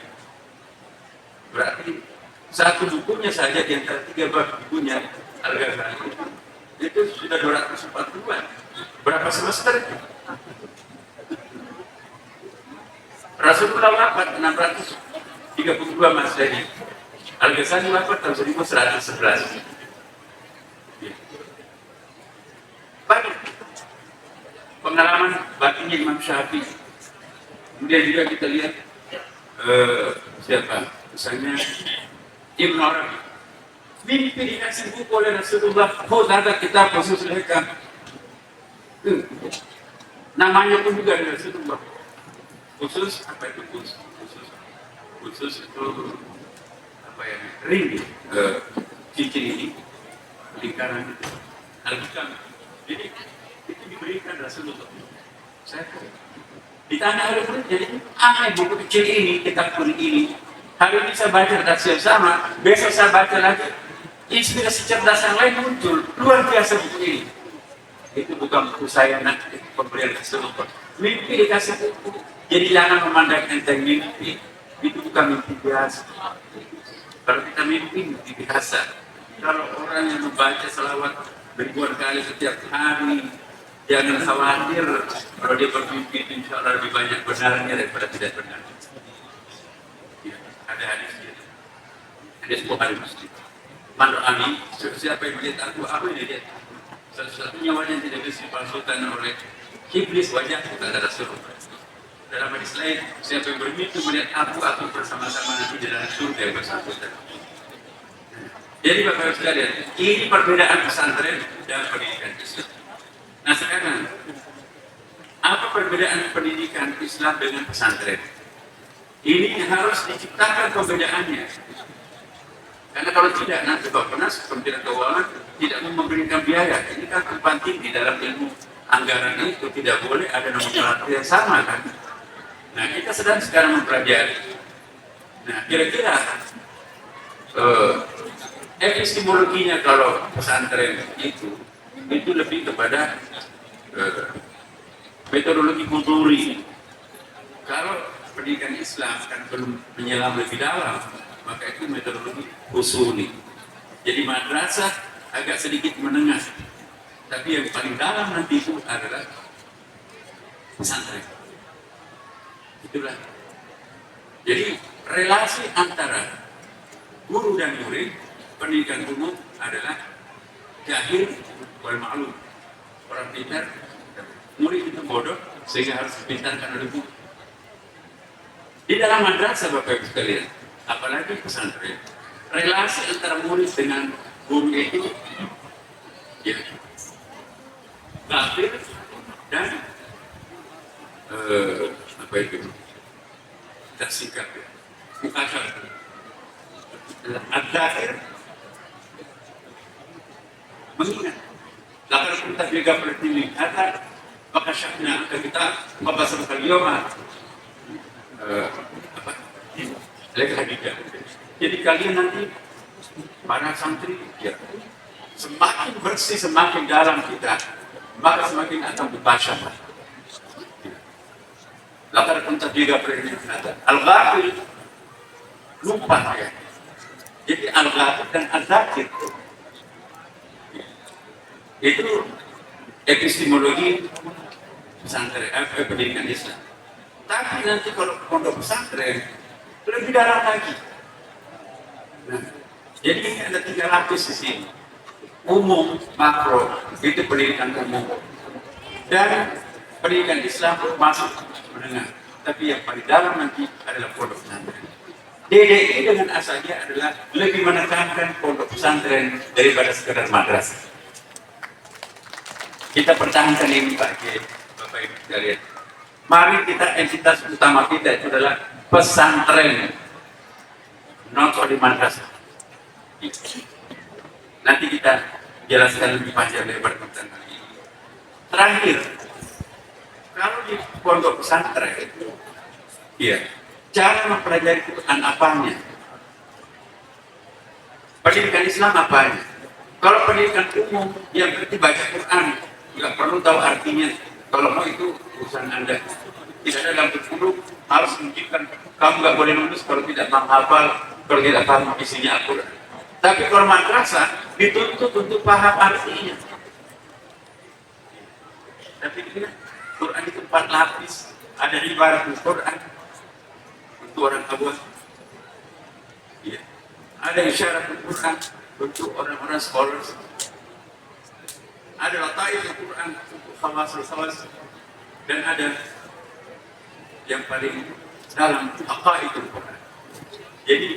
Berarti satu bukunya saja di antara 3 bab bukunya Al-Ghazali itu sudah 240-an. Berapa semester itu? Rasulullah wafat 632 Masehi. Al-Ghazali wafat tahun 1111. Banyak pengalaman batinnya Imam Syafi'i. Kemudian juga kita lihat siapa? Misalnya Ibn Arabi. Mimpi dikasih buku oleh Rasulullah. Ada kitab khusus mereka. Namanya pun juga dari Rasulullah. Khusus apa itu khusus itu apa ya, ring cincin ini lingkaran itu Al-Hikam. Jadi itu diberikan Rasulullah. Saya ditanya oleh murid, jadi apa buku kecil ini, kitab kuning ini, hari ini saya baca redaksi yang sama, besok saya baca lagi, inspirasi cerdas yang lain muncul, luar biasa buku ini. Itu bukan buku saya, nanti pemberian Rasulullah. Mimpi dikasih buku. Jadi jangan memandang enteng mimpi, itu bukan mimpi biasa. Kalau kita mimpi biasa. Kalau orang yang membaca selawat ribuan kali setiap hari, jangan khawatir kalau dia bermimpi, insya Allah lebih banyak benarnya daripada tidak benar. Ya, ada hadisnya. Hadis Bukhari Muslim. Man ra'ani, siapa yang melihat aku ini dia. Satu-satunya wajah yang tidak bisa dipalsukan oleh iblis, wajah kita ada Rasulullah. Dalam hadis lain, siapa yang bermimpi melihat aku bersama-sama nanti di dalam surga yang bersangkutan. Jadi Bapak Ibu sekalian, ini perbedaan pesantren dan pendidikan Islam. Nah sekarang, apa perbedaan pendidikan Islam dengan pesantren? Ini harus diciptakan perbedaannya. Karena kalau tidak, nanti Bapak Kementerian Keuangan tidak memberikan biaya. Ini kan penting di dalam ilmu anggaran itu tidak boleh ada nomenklatur yang sama kan. Nah kita sedang sekarang mempelajari. Nah kira-kira epistemologinya kalau pesantren itu lebih kepada metodologi kulturi. Kalau pendidikan Islam kan belum menyelam lebih dalam, maka itu metodologi usuli. Jadi madrasah agak sedikit menengah, tapi yang paling dalam nanti itu adalah pesantren. Itulah. Jadi relasi antara guru dan murid pendidikan umum adalah jahil wal ma'lum. Orang pintar, murid itu bodoh sehingga harus dipintarkan oleh guru. Di dalam madrasah Bapak Ibu sekalian, apalagi pesantren, relasi antara murid dengan guru itu ya kafir dan apa itu tersikap ya, mukasar. Ad-dakhir mengingat lakar kita juga berarti ada maka syakna kita membahas kalimat apa lekadika. Jadi kalian nanti para santri ya semakin bersih, semakin dalam kita, maka semakin akan dibaca. Lakar kita juga berarti al-ghafil lupa ya. Jadi al-ghafil dan al-dzakir itu epistemologi pesantren, pendidikan Islam. Tapi nanti kalau pondok pesantren lebih dalam lagi. Nah, jadi ini ada 3 lapis di sini. Umum, makro, itu pendidikan umum. Dan pendidikan Islam masuk menengah. Tapi yang paling dalam nanti adalah pondok pesantren. DDI dengan asalnya adalah lebih menekankan pondok pesantren daripada sekedar madrasah. Kita pertahankan ini Pak Kiai, Bapak Ibu sekalian. Mari kita entitas utama kita itu adalah pesantren, not only madrasah. Nanti kita jelaskan lebih panjang lebar tentang hal ini. Terakhir, kalau di pondok pesantren, ya cara mempelajari Quran apanya? Pendidikan Islam apanya? Kalau pendidikan umum, yang berarti baca Quran, nggak perlu tahu artinya. Kalau mau itu urusan Anda. Tidak ada dalam buku harus menunjukkan kamu nggak boleh lulus kalau tidak menghafal, kalau tidak paham isinya Al-Quran. Tapi kalau madrasah dituntut untuk paham artinya. Tapi ingat, Quran itu 4 lapis. Ada ibarat Quran untuk orang awam. Ya. Ada isyarat Quran untuk orang-orang scholars. Ada lataif Quran untuk khawas. Dan ada yang paling dalam aqaidul Quran. Jadi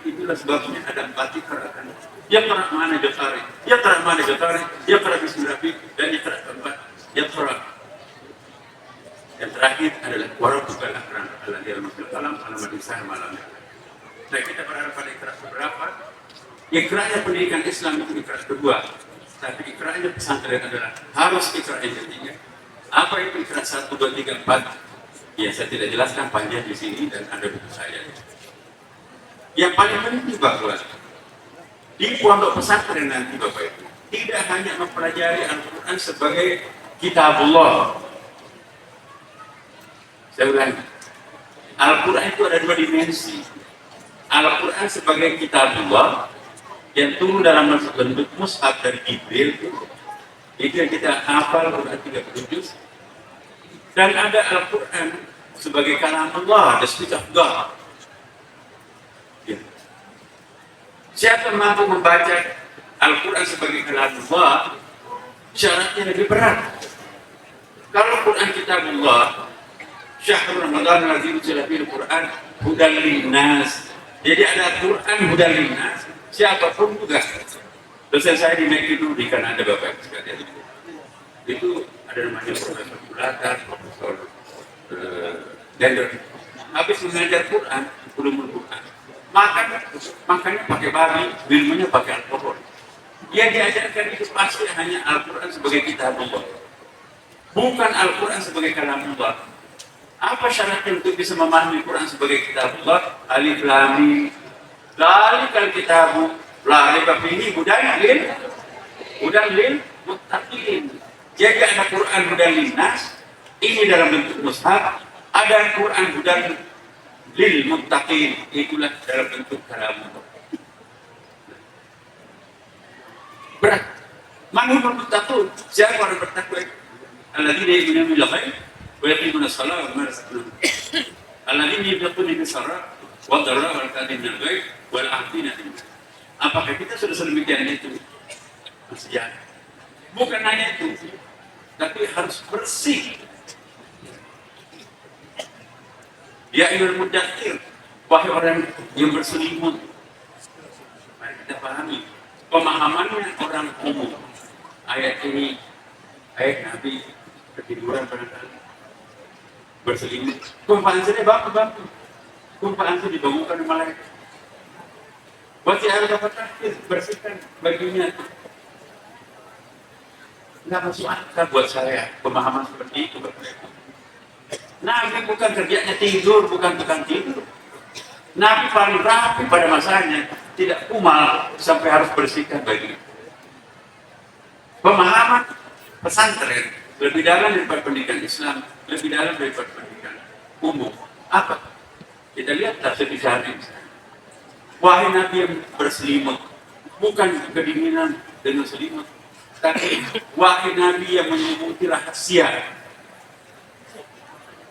itulah sebabnya ada 4 iqra. Iqra mana jafari, iqra bismi rabbik, dan iqra keempat, iqra. Yang terakhir adalah warabukal akram alladzi al-masjid alam al-madisah malam. Nah, kita berharap pada iqra beberapa. Iqra'nya pendidikan Islam itu iqra kedua. Tapi iqra'nya pesantren adalah harus iqra yang ketiga. Apa itu iqra 1, 2, 3, 4? Ya, saya tidak jelaskan panjang di sini dan ada buku saya. Yang paling penting bahwa di pondok pesantren nanti Bapak Ibu tidak hanya mempelajari Al-Quran sebagai kitabullah. Saya ulangi, Al-Quran itu ada 2 dimensi. Al-Quran sebagai kitabullah yang turun dalam bentuk mushaf dari Jibril, itu yang kita hafal Quran 30 juz. Dan ada Al-Quran sebagai kalam Allah, the speech of God. Ya. Siapa mampu membaca Al-Quran sebagai kalam Allah, syaratnya lebih berat. Kalau Quran kitabullah, syahrul Ramadan alladzi unzila fihi al-Quran hudan linnas. Jadi ada Quran hudan linnas, siapapun juga. Dosen saya di McGill dulu di Kanada, Bapak sekalian. Itu ada namanya Profesor Bulatar, Profesor Dender. Habis mengajar Quran, ulumul Quran, makannya pakai babi, minumnya pakai alkohol. Yang diajarkan itu pasti hanya Al-Quran sebagai kitabullah, bukan Al-Quran sebagai kalamullah. Apa syaratnya untuk bisa memahami Quran sebagai kitabullah? Alif lam mim, dzalikal kitabu la raiba fihi hudan lil muttaqin. Jadi ada Quran hudan linnas, ini dalam bentuk mushaf. Ada Quran hudan lil muttaqin, itulah dalam bentuk kalamullah. Berat. Man humul muttaqun? Siapa orang bertakwa? Alladzina yu'minuna bil ghaib wa yuqimuna shalah wa mimma razaqnahum. Alladzina yunfiquna bis sarra wa dharra wal kadhimina al-ghaib wal 'afina 'anil nas. Apakah kita sudah sedemikian itu? Masih ya. Bukan hanya itu, tapi harus bersih. Ya ayyuhal muddaththir, wahai orang yang berselimut. Mari kita pahami pemahamannya orang umum. Ayat ini, ayat Nabi ketiduran barangkali berselimut. Kumpaan sini bantu. Kumpaan sini dibangunkan oleh malaikat. Wajib harus dapat takdir, bersihkan bajunya. Nggak masuk akal buat saya pemahaman seperti itu. Nabi bukan kerjanya tidur, bukan tukang tidur. Nabi paling rapi pada masanya, tidak kumal sampai harus bersihkan baju. Pemahaman pesantren lebih dalam daripada pendidikan Islam, lebih dalam daripada pendidikan umum. Apa? Kita lihat tafsir Syar'i. Wahai Nabi yang berselimut, bukan kedinginan dengan selimut, tapi wahai Nabi yang menyelimuti rahasia.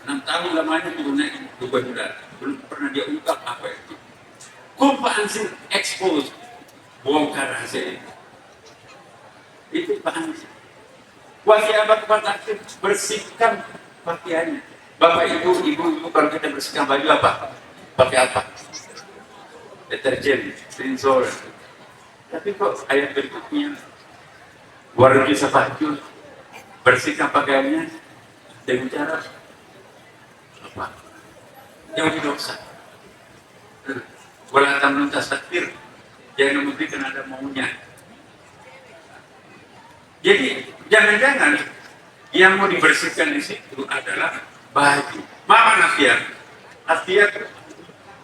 6 tahun lamanya turunnya itu belum pernah dia ungkap apa itu. Kumpaan sih expose, bongkar rahasia itu Pak Ansih. Wajib kepada bersihkan pakaiannya. Bapak ibu kalau kita bersihkan baju apa? Pakai apa? Deterjen, rinso. Tapi kok ayat berikutnya warga sapajul bersihkan pakaiannya dengan cara apa? Yang dosa. Wala tamnun tastakbir, jangan memberikan ada maunya. Jadi jangan-jangan yang mau dibersihkan di situ adalah baju. Mana nafiat? Nafiat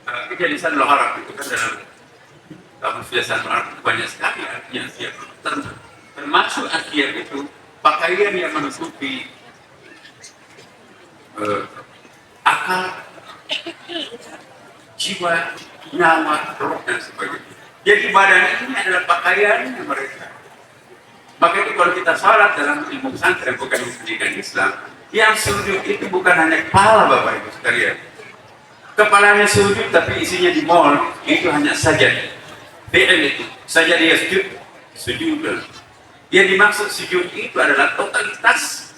Kejadian Arab itu kan dalam kamus biasa Arab banyak sekali artinya siap. Termasuk artinya itu pakaian yang menutupi akal, jiwa, nyawa, roh dan sebagainya. Jadi badan ini adalah pakaiannya mereka. Maka itu kalau kita salat dalam ilmu pesantren bukan pendidikan Islam, yang sujud itu bukan hanya kepala Bapak Ibu sekalian. Kepalanya sujud tapi isinya di mall itu hanya sajad. Fi'il itu saja dia sujud. Yang dimaksud sujud itu adalah totalitas,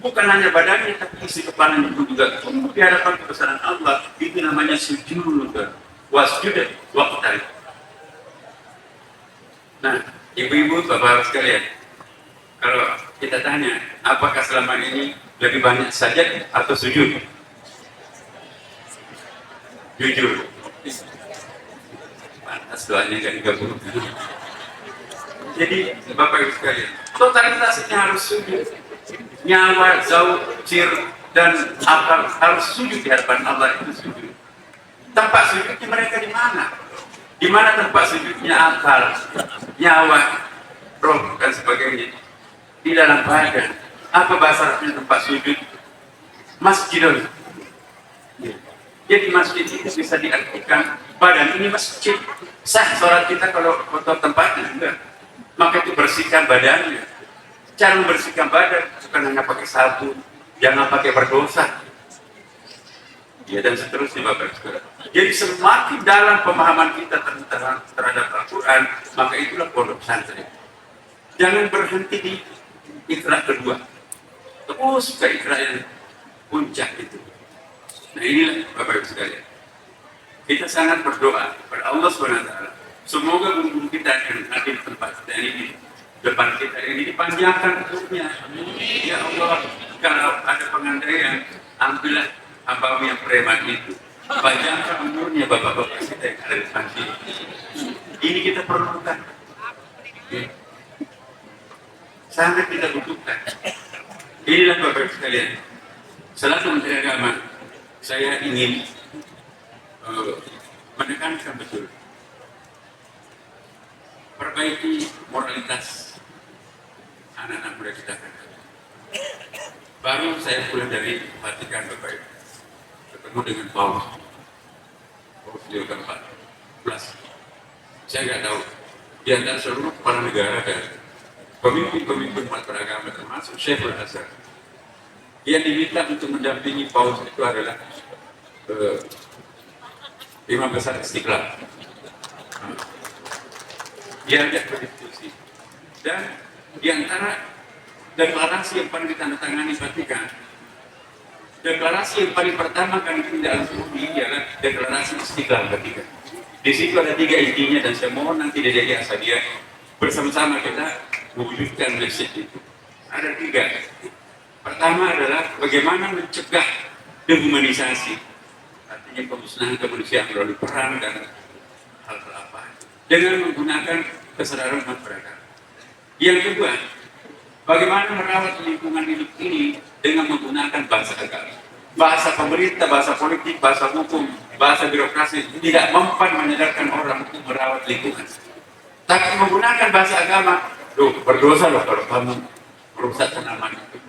bukan hanya badannya tapi isi kepalanya juga tunduk di hadapan kebesaran Allah. Itu namanya sujud. Wasjud waqtarib. Nah, ibu-ibu, bapak sekalian, kalau kita tanya, apakah selama ini lebih banyak sajad atau sujud? Jujur. Pantas doanya gak digabung. Jadi, bapak ibu sekalian, totalitasnya harus sujud. Nyawa, zauq, dan akal harus sujud di hadapan Allah, itu sujud. Tempat sujudnya mereka di mana? Di mana tempat sujudnya akal, nyawa, roh dan sebagainya? Di dalam badan. Apa bahasa Arabnya tempat sujud? Masjidun. Jadi masjid itu bisa diartikan badan ini masjid. Sah sholat kita kalau kotor tempatnya, enggak. Maka itu bersihkan badannya. Cara membersihkan badan bukan hanya pakai sabun, jangan pakai berdosa. Ya dan seterusnya Bapak Ibu. Jadi semakin dalam pemahaman kita terhadap Al-Quran, maka itulah pondok pesantren. Jangan berhenti di ikra kedua, terus ke ikra yang puncak itu. Nah inilah Bapak Ibu sekalian, kita sangat berdoa kepada Allah SWT. Semoga guru-guru kita yang ada di tempat kita ini, di depan kita ini dipanjangkan umurnya. Ya Allah, kalau ada pengandaian, ambillah hambamu yang preman itu, panjangkan umurnya bapak-bapak kita yang ada di panti. Ini kita perlukan, sangat kita butuhkan. Inilah bapak sekalian, selaku Menteri Agama, saya ingin menekankan betul, perbaiki moralitas anak-anak muda kita. Baru saya pulang dari Vatikan Bapak Ibu, ketemu dengan Paus Leo keempat plus. Saya nggak tahu di antara seluruh kepala negara dan pemimpin-pemimpin umat beragama termasuk Syekhul Azhar yang diminta untuk mendampingi Paus itu adalah Imam Besar Istiqlal. Diajak berdiskusi dan di antara deklarasi yang paling ditandatangani Vatikan, deklarasi yang paling pertama kali tidak diikuti ialah deklarasi Istiqlal ketiga. Di situ ada 3 intinya dan saya mohon nanti dari Asadia bersama-sama kita mewujudkan message itu. Ada 3. Pertama adalah bagaimana mencegah dehumanisasi, artinya pemusnahan kemanusiaan melalui perang dan hal-hal apa, dengan menggunakan kesadaran umat beragama. Yang kedua, bagaimana merawat lingkungan hidup ini dengan menggunakan bahasa agama. Bahasa pemerintah, bahasa politik, bahasa hukum, bahasa birokrasi tidak mempan menyadarkan orang untuk merawat lingkungan. Tapi menggunakan bahasa agama, berdosa loh kalau kamu merusak tanaman itu.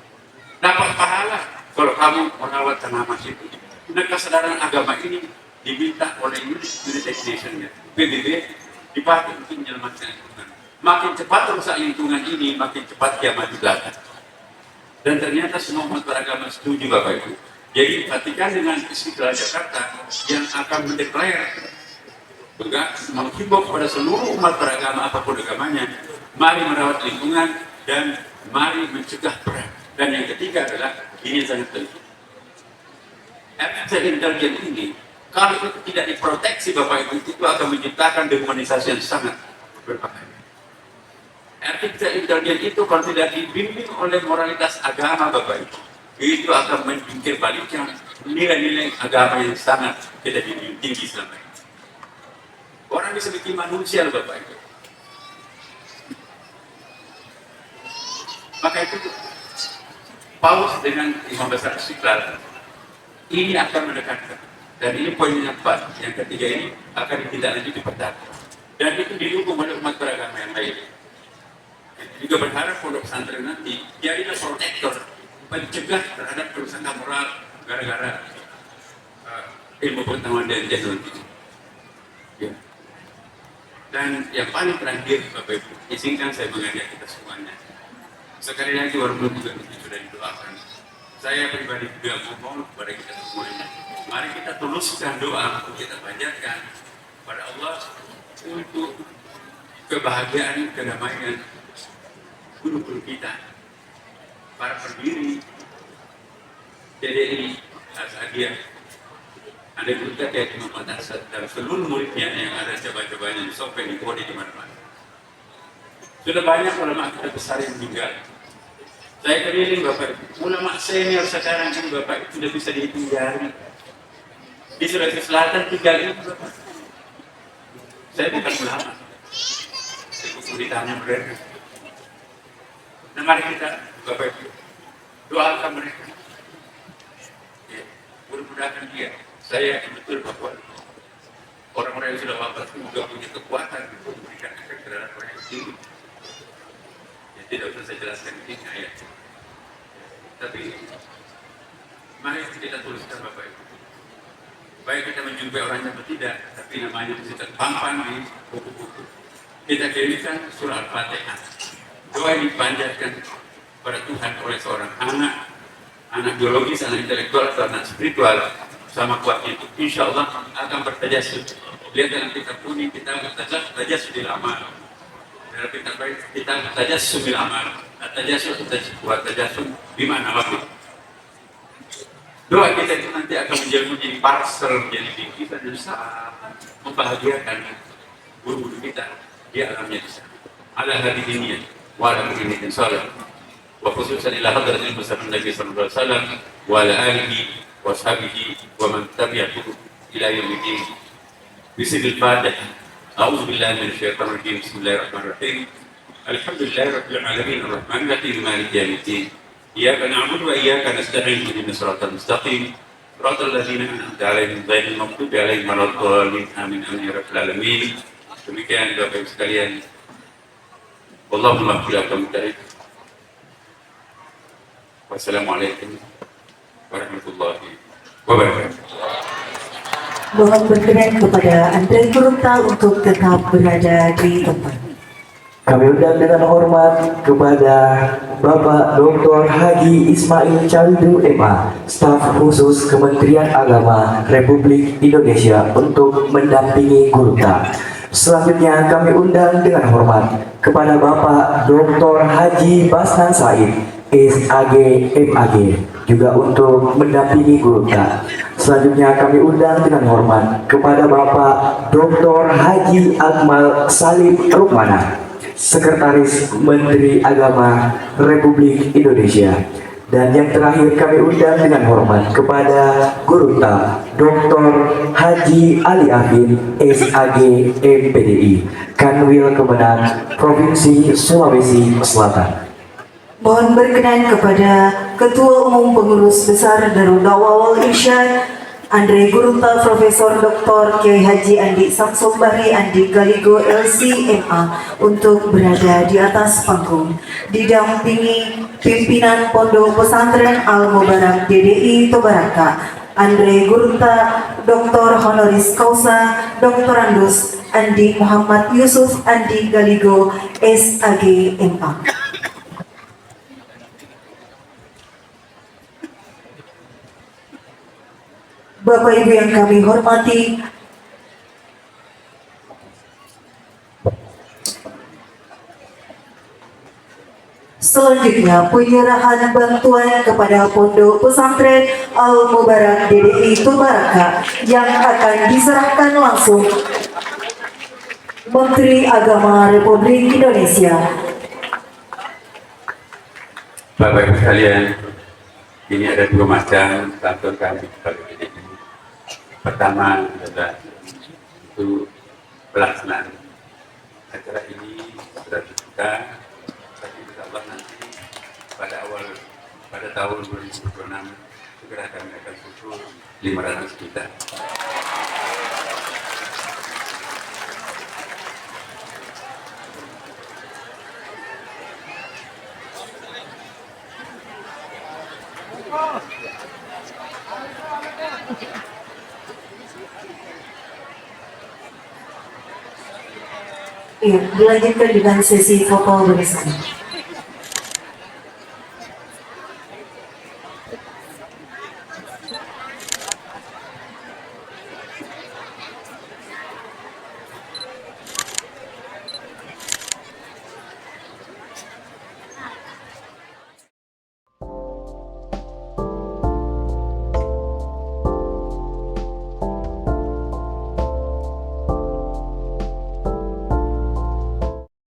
Dapat pahala kalau kamu merawat tanaman itu. Nah, kesadaran agama ini diminta oleh United Nations, PBB, dipakai untuk menyelamatkan lingkungan. Makin cepat rusak lingkungan ini, makin cepat kiamat di belakang. Dan ternyata semua umat beragama setuju Bapak Ibu. Jadi Vatikan dengan Istiqlal Jakarta yang akan mendeklarasi juga menghimbau kepada seluruh umat beragama apapun agamanya, mari merawat lingkungan dan mari mencegah perang. Dan yang ketiga adalah ini yang sangat penting. Artificial intelligence ini kalau itu tidak diproteksi Bapak Ibu, itu akan menciptakan dehumanisasi yang sangat berbahaya. Artificial intelligence itu kalau tidak dibimbing oleh moralitas agama Bapak Ibu, itu akan menjungkir balikkan nilai-nilai agama yang sangat tidak tinggi selama ini. Orang bisa bikin manusia Bapak Ibu. Maka itu Paus dengan Imam Besar Istiqlal ini akan mendekatkan Dan ini poin yang keempat. Yang ketiga ini akan ditindaklanjuti pertama. Dan itu didukung oleh umat beragama yang lain. Kita juga berharap pondok pesantren nanti jadilah protektor, mencegah terhadap kerusakan moral gara-gara ilmu pengetahuan dan teknologi. Ya. Dan yang paling terakhir, Bapak Ibu, izinkan saya mengajak kita semuanya. Sekali lagi walaupun juga sudah didoakan, saya pribadi juga mohon kepada kita semuanya, mari kita tuluskan doa untuk kita panjatkan pada Allah untuk kebahagiaan, kedamaian guru-guru kita, para pendiri DDI Al-Azhar, ada juga kayak Imam Al-Asad dan seluruh muridnya yang ada coba-cobanya di Sopen, di Kode, di mana-mana. Sudah banyak ulama kita besar yang meninggal. Saya keliling Bapak, ulama senior sekarang ini Bapak sudah bisa dihitung jari. Di Sulawesi Selatan tinggal ini Bapak. Saya bukan ulama, saya kesulitannya mereka. Nah mari kita Bapak doakan mereka. Ya, mudah-mudahan dia. Saya yakin betul bahwa orang-orang yang sudah wafat juga punya kekuatan untuk memberikan efek terhadap orang yang tinggi. Ya, tidak usah saya jelaskan ini ayat. Tapi mari kita tuliskan Bapak Ibu. Baik kita menjumpai orangnya atau tidak, tapi namanya mesti terpampang di buku-buku. Kita kirimkan surah Al-Fatihah. Doa yang dipanjatkan pada Tuhan oleh seorang anak biologis, anak intelektual, atau anak spiritual, sama kuatnya itu, insya Allah akan bertajasud. Lihat dalam kitab kuning kita bertajasud di amal. Dalam kitab baik kita bertajasud di amal. Tajasud di mana waktu? Doa kita itu nanti akan menjadi parcel, menjadi bingkisan dan sangat membahagiakan guru-guru kita di alamnya di sana. Ala hadidiniya wa ala mu'minin salih. Wa khususan ila hadratil Mustafa Nabi sallallahu alaihi wasallam wa ala alihi wa ashabihi wa man tabi'ahu ila yaumil Bismillahil Fatihah. A'udzu billahi minasyaitonir rajim. Bismillahirrahmanirrahim. Alhamdulillahi rabbil alamin arrahmanir rahim maliki yaumiddin. Iyyaka na'budu wa iyyaka nasta'in ihdinas siratal mustaqim. Siratal ladzina an'amta 'alaihim ghairil maghdubi 'alaihim waladdallin. Amin amin ya rabbal alamin. Demikian Bapak Ibu sekalian. Wallahul a'lam. Wassalamualaikum warahmatullahi wabarakatuh. Mohon berkenan kepada Andre Gurunta untuk tetap berada di tempat. Kami undang dengan hormat kepada Bapak Dr. Haji Ismail Caldu MA, staf khusus Kementerian Agama Republik Indonesia untuk mendampingi Gurunta. Selanjutnya kami undang dengan hormat kepada Bapak Dr. Haji Basnan Said, SAG MAG, juga untuk mendampingi Gurunta. Selanjutnya kami undang dengan hormat kepada Bapak Dr. Haji Akmal Salim Rukmana, Sekretaris Menteri Agama Republik Indonesia. Dan yang terakhir kami undang dengan hormat kepada Gurunta Dr. Haji Ali Afin, SAG MPDI, Kanwil Kemenang Provinsi Sulawesi Selatan. Mohon berkenan kepada Ketua Umum Pengurus Besar Darul Da'wah Wal Irsyad Andre Gurunta Profesor Dr. Kiai Haji Andi Samsul Bahri Andi Galigo LCMA untuk berada di atas panggung, didampingi pimpinan Pondok Pesantren Al Mubarak DDI Tobaraka Andre Gurunta, Dr. Honoris Causa Dr. Andus Andi Muhammad Yusuf Andi Galigo SAG MA. Bapak Ibu yang kami hormati, selanjutnya penyerahan bantuan kepada Pondok Pesantren Al Mubarak DDI Tobaraka yang akan diserahkan langsung Menteri Agama Republik Indonesia. Bapak Ibu sekalian, ini ada dua macam bantuan kami kepada DDI. Pertama adalah itu pelaksanaan acara ini sudah dibuka, tapi insya Allah nanti pada tahun 2026 segera kami akan susul 500 juta. Iya, dilanjutkan dengan sesi vokal bersama.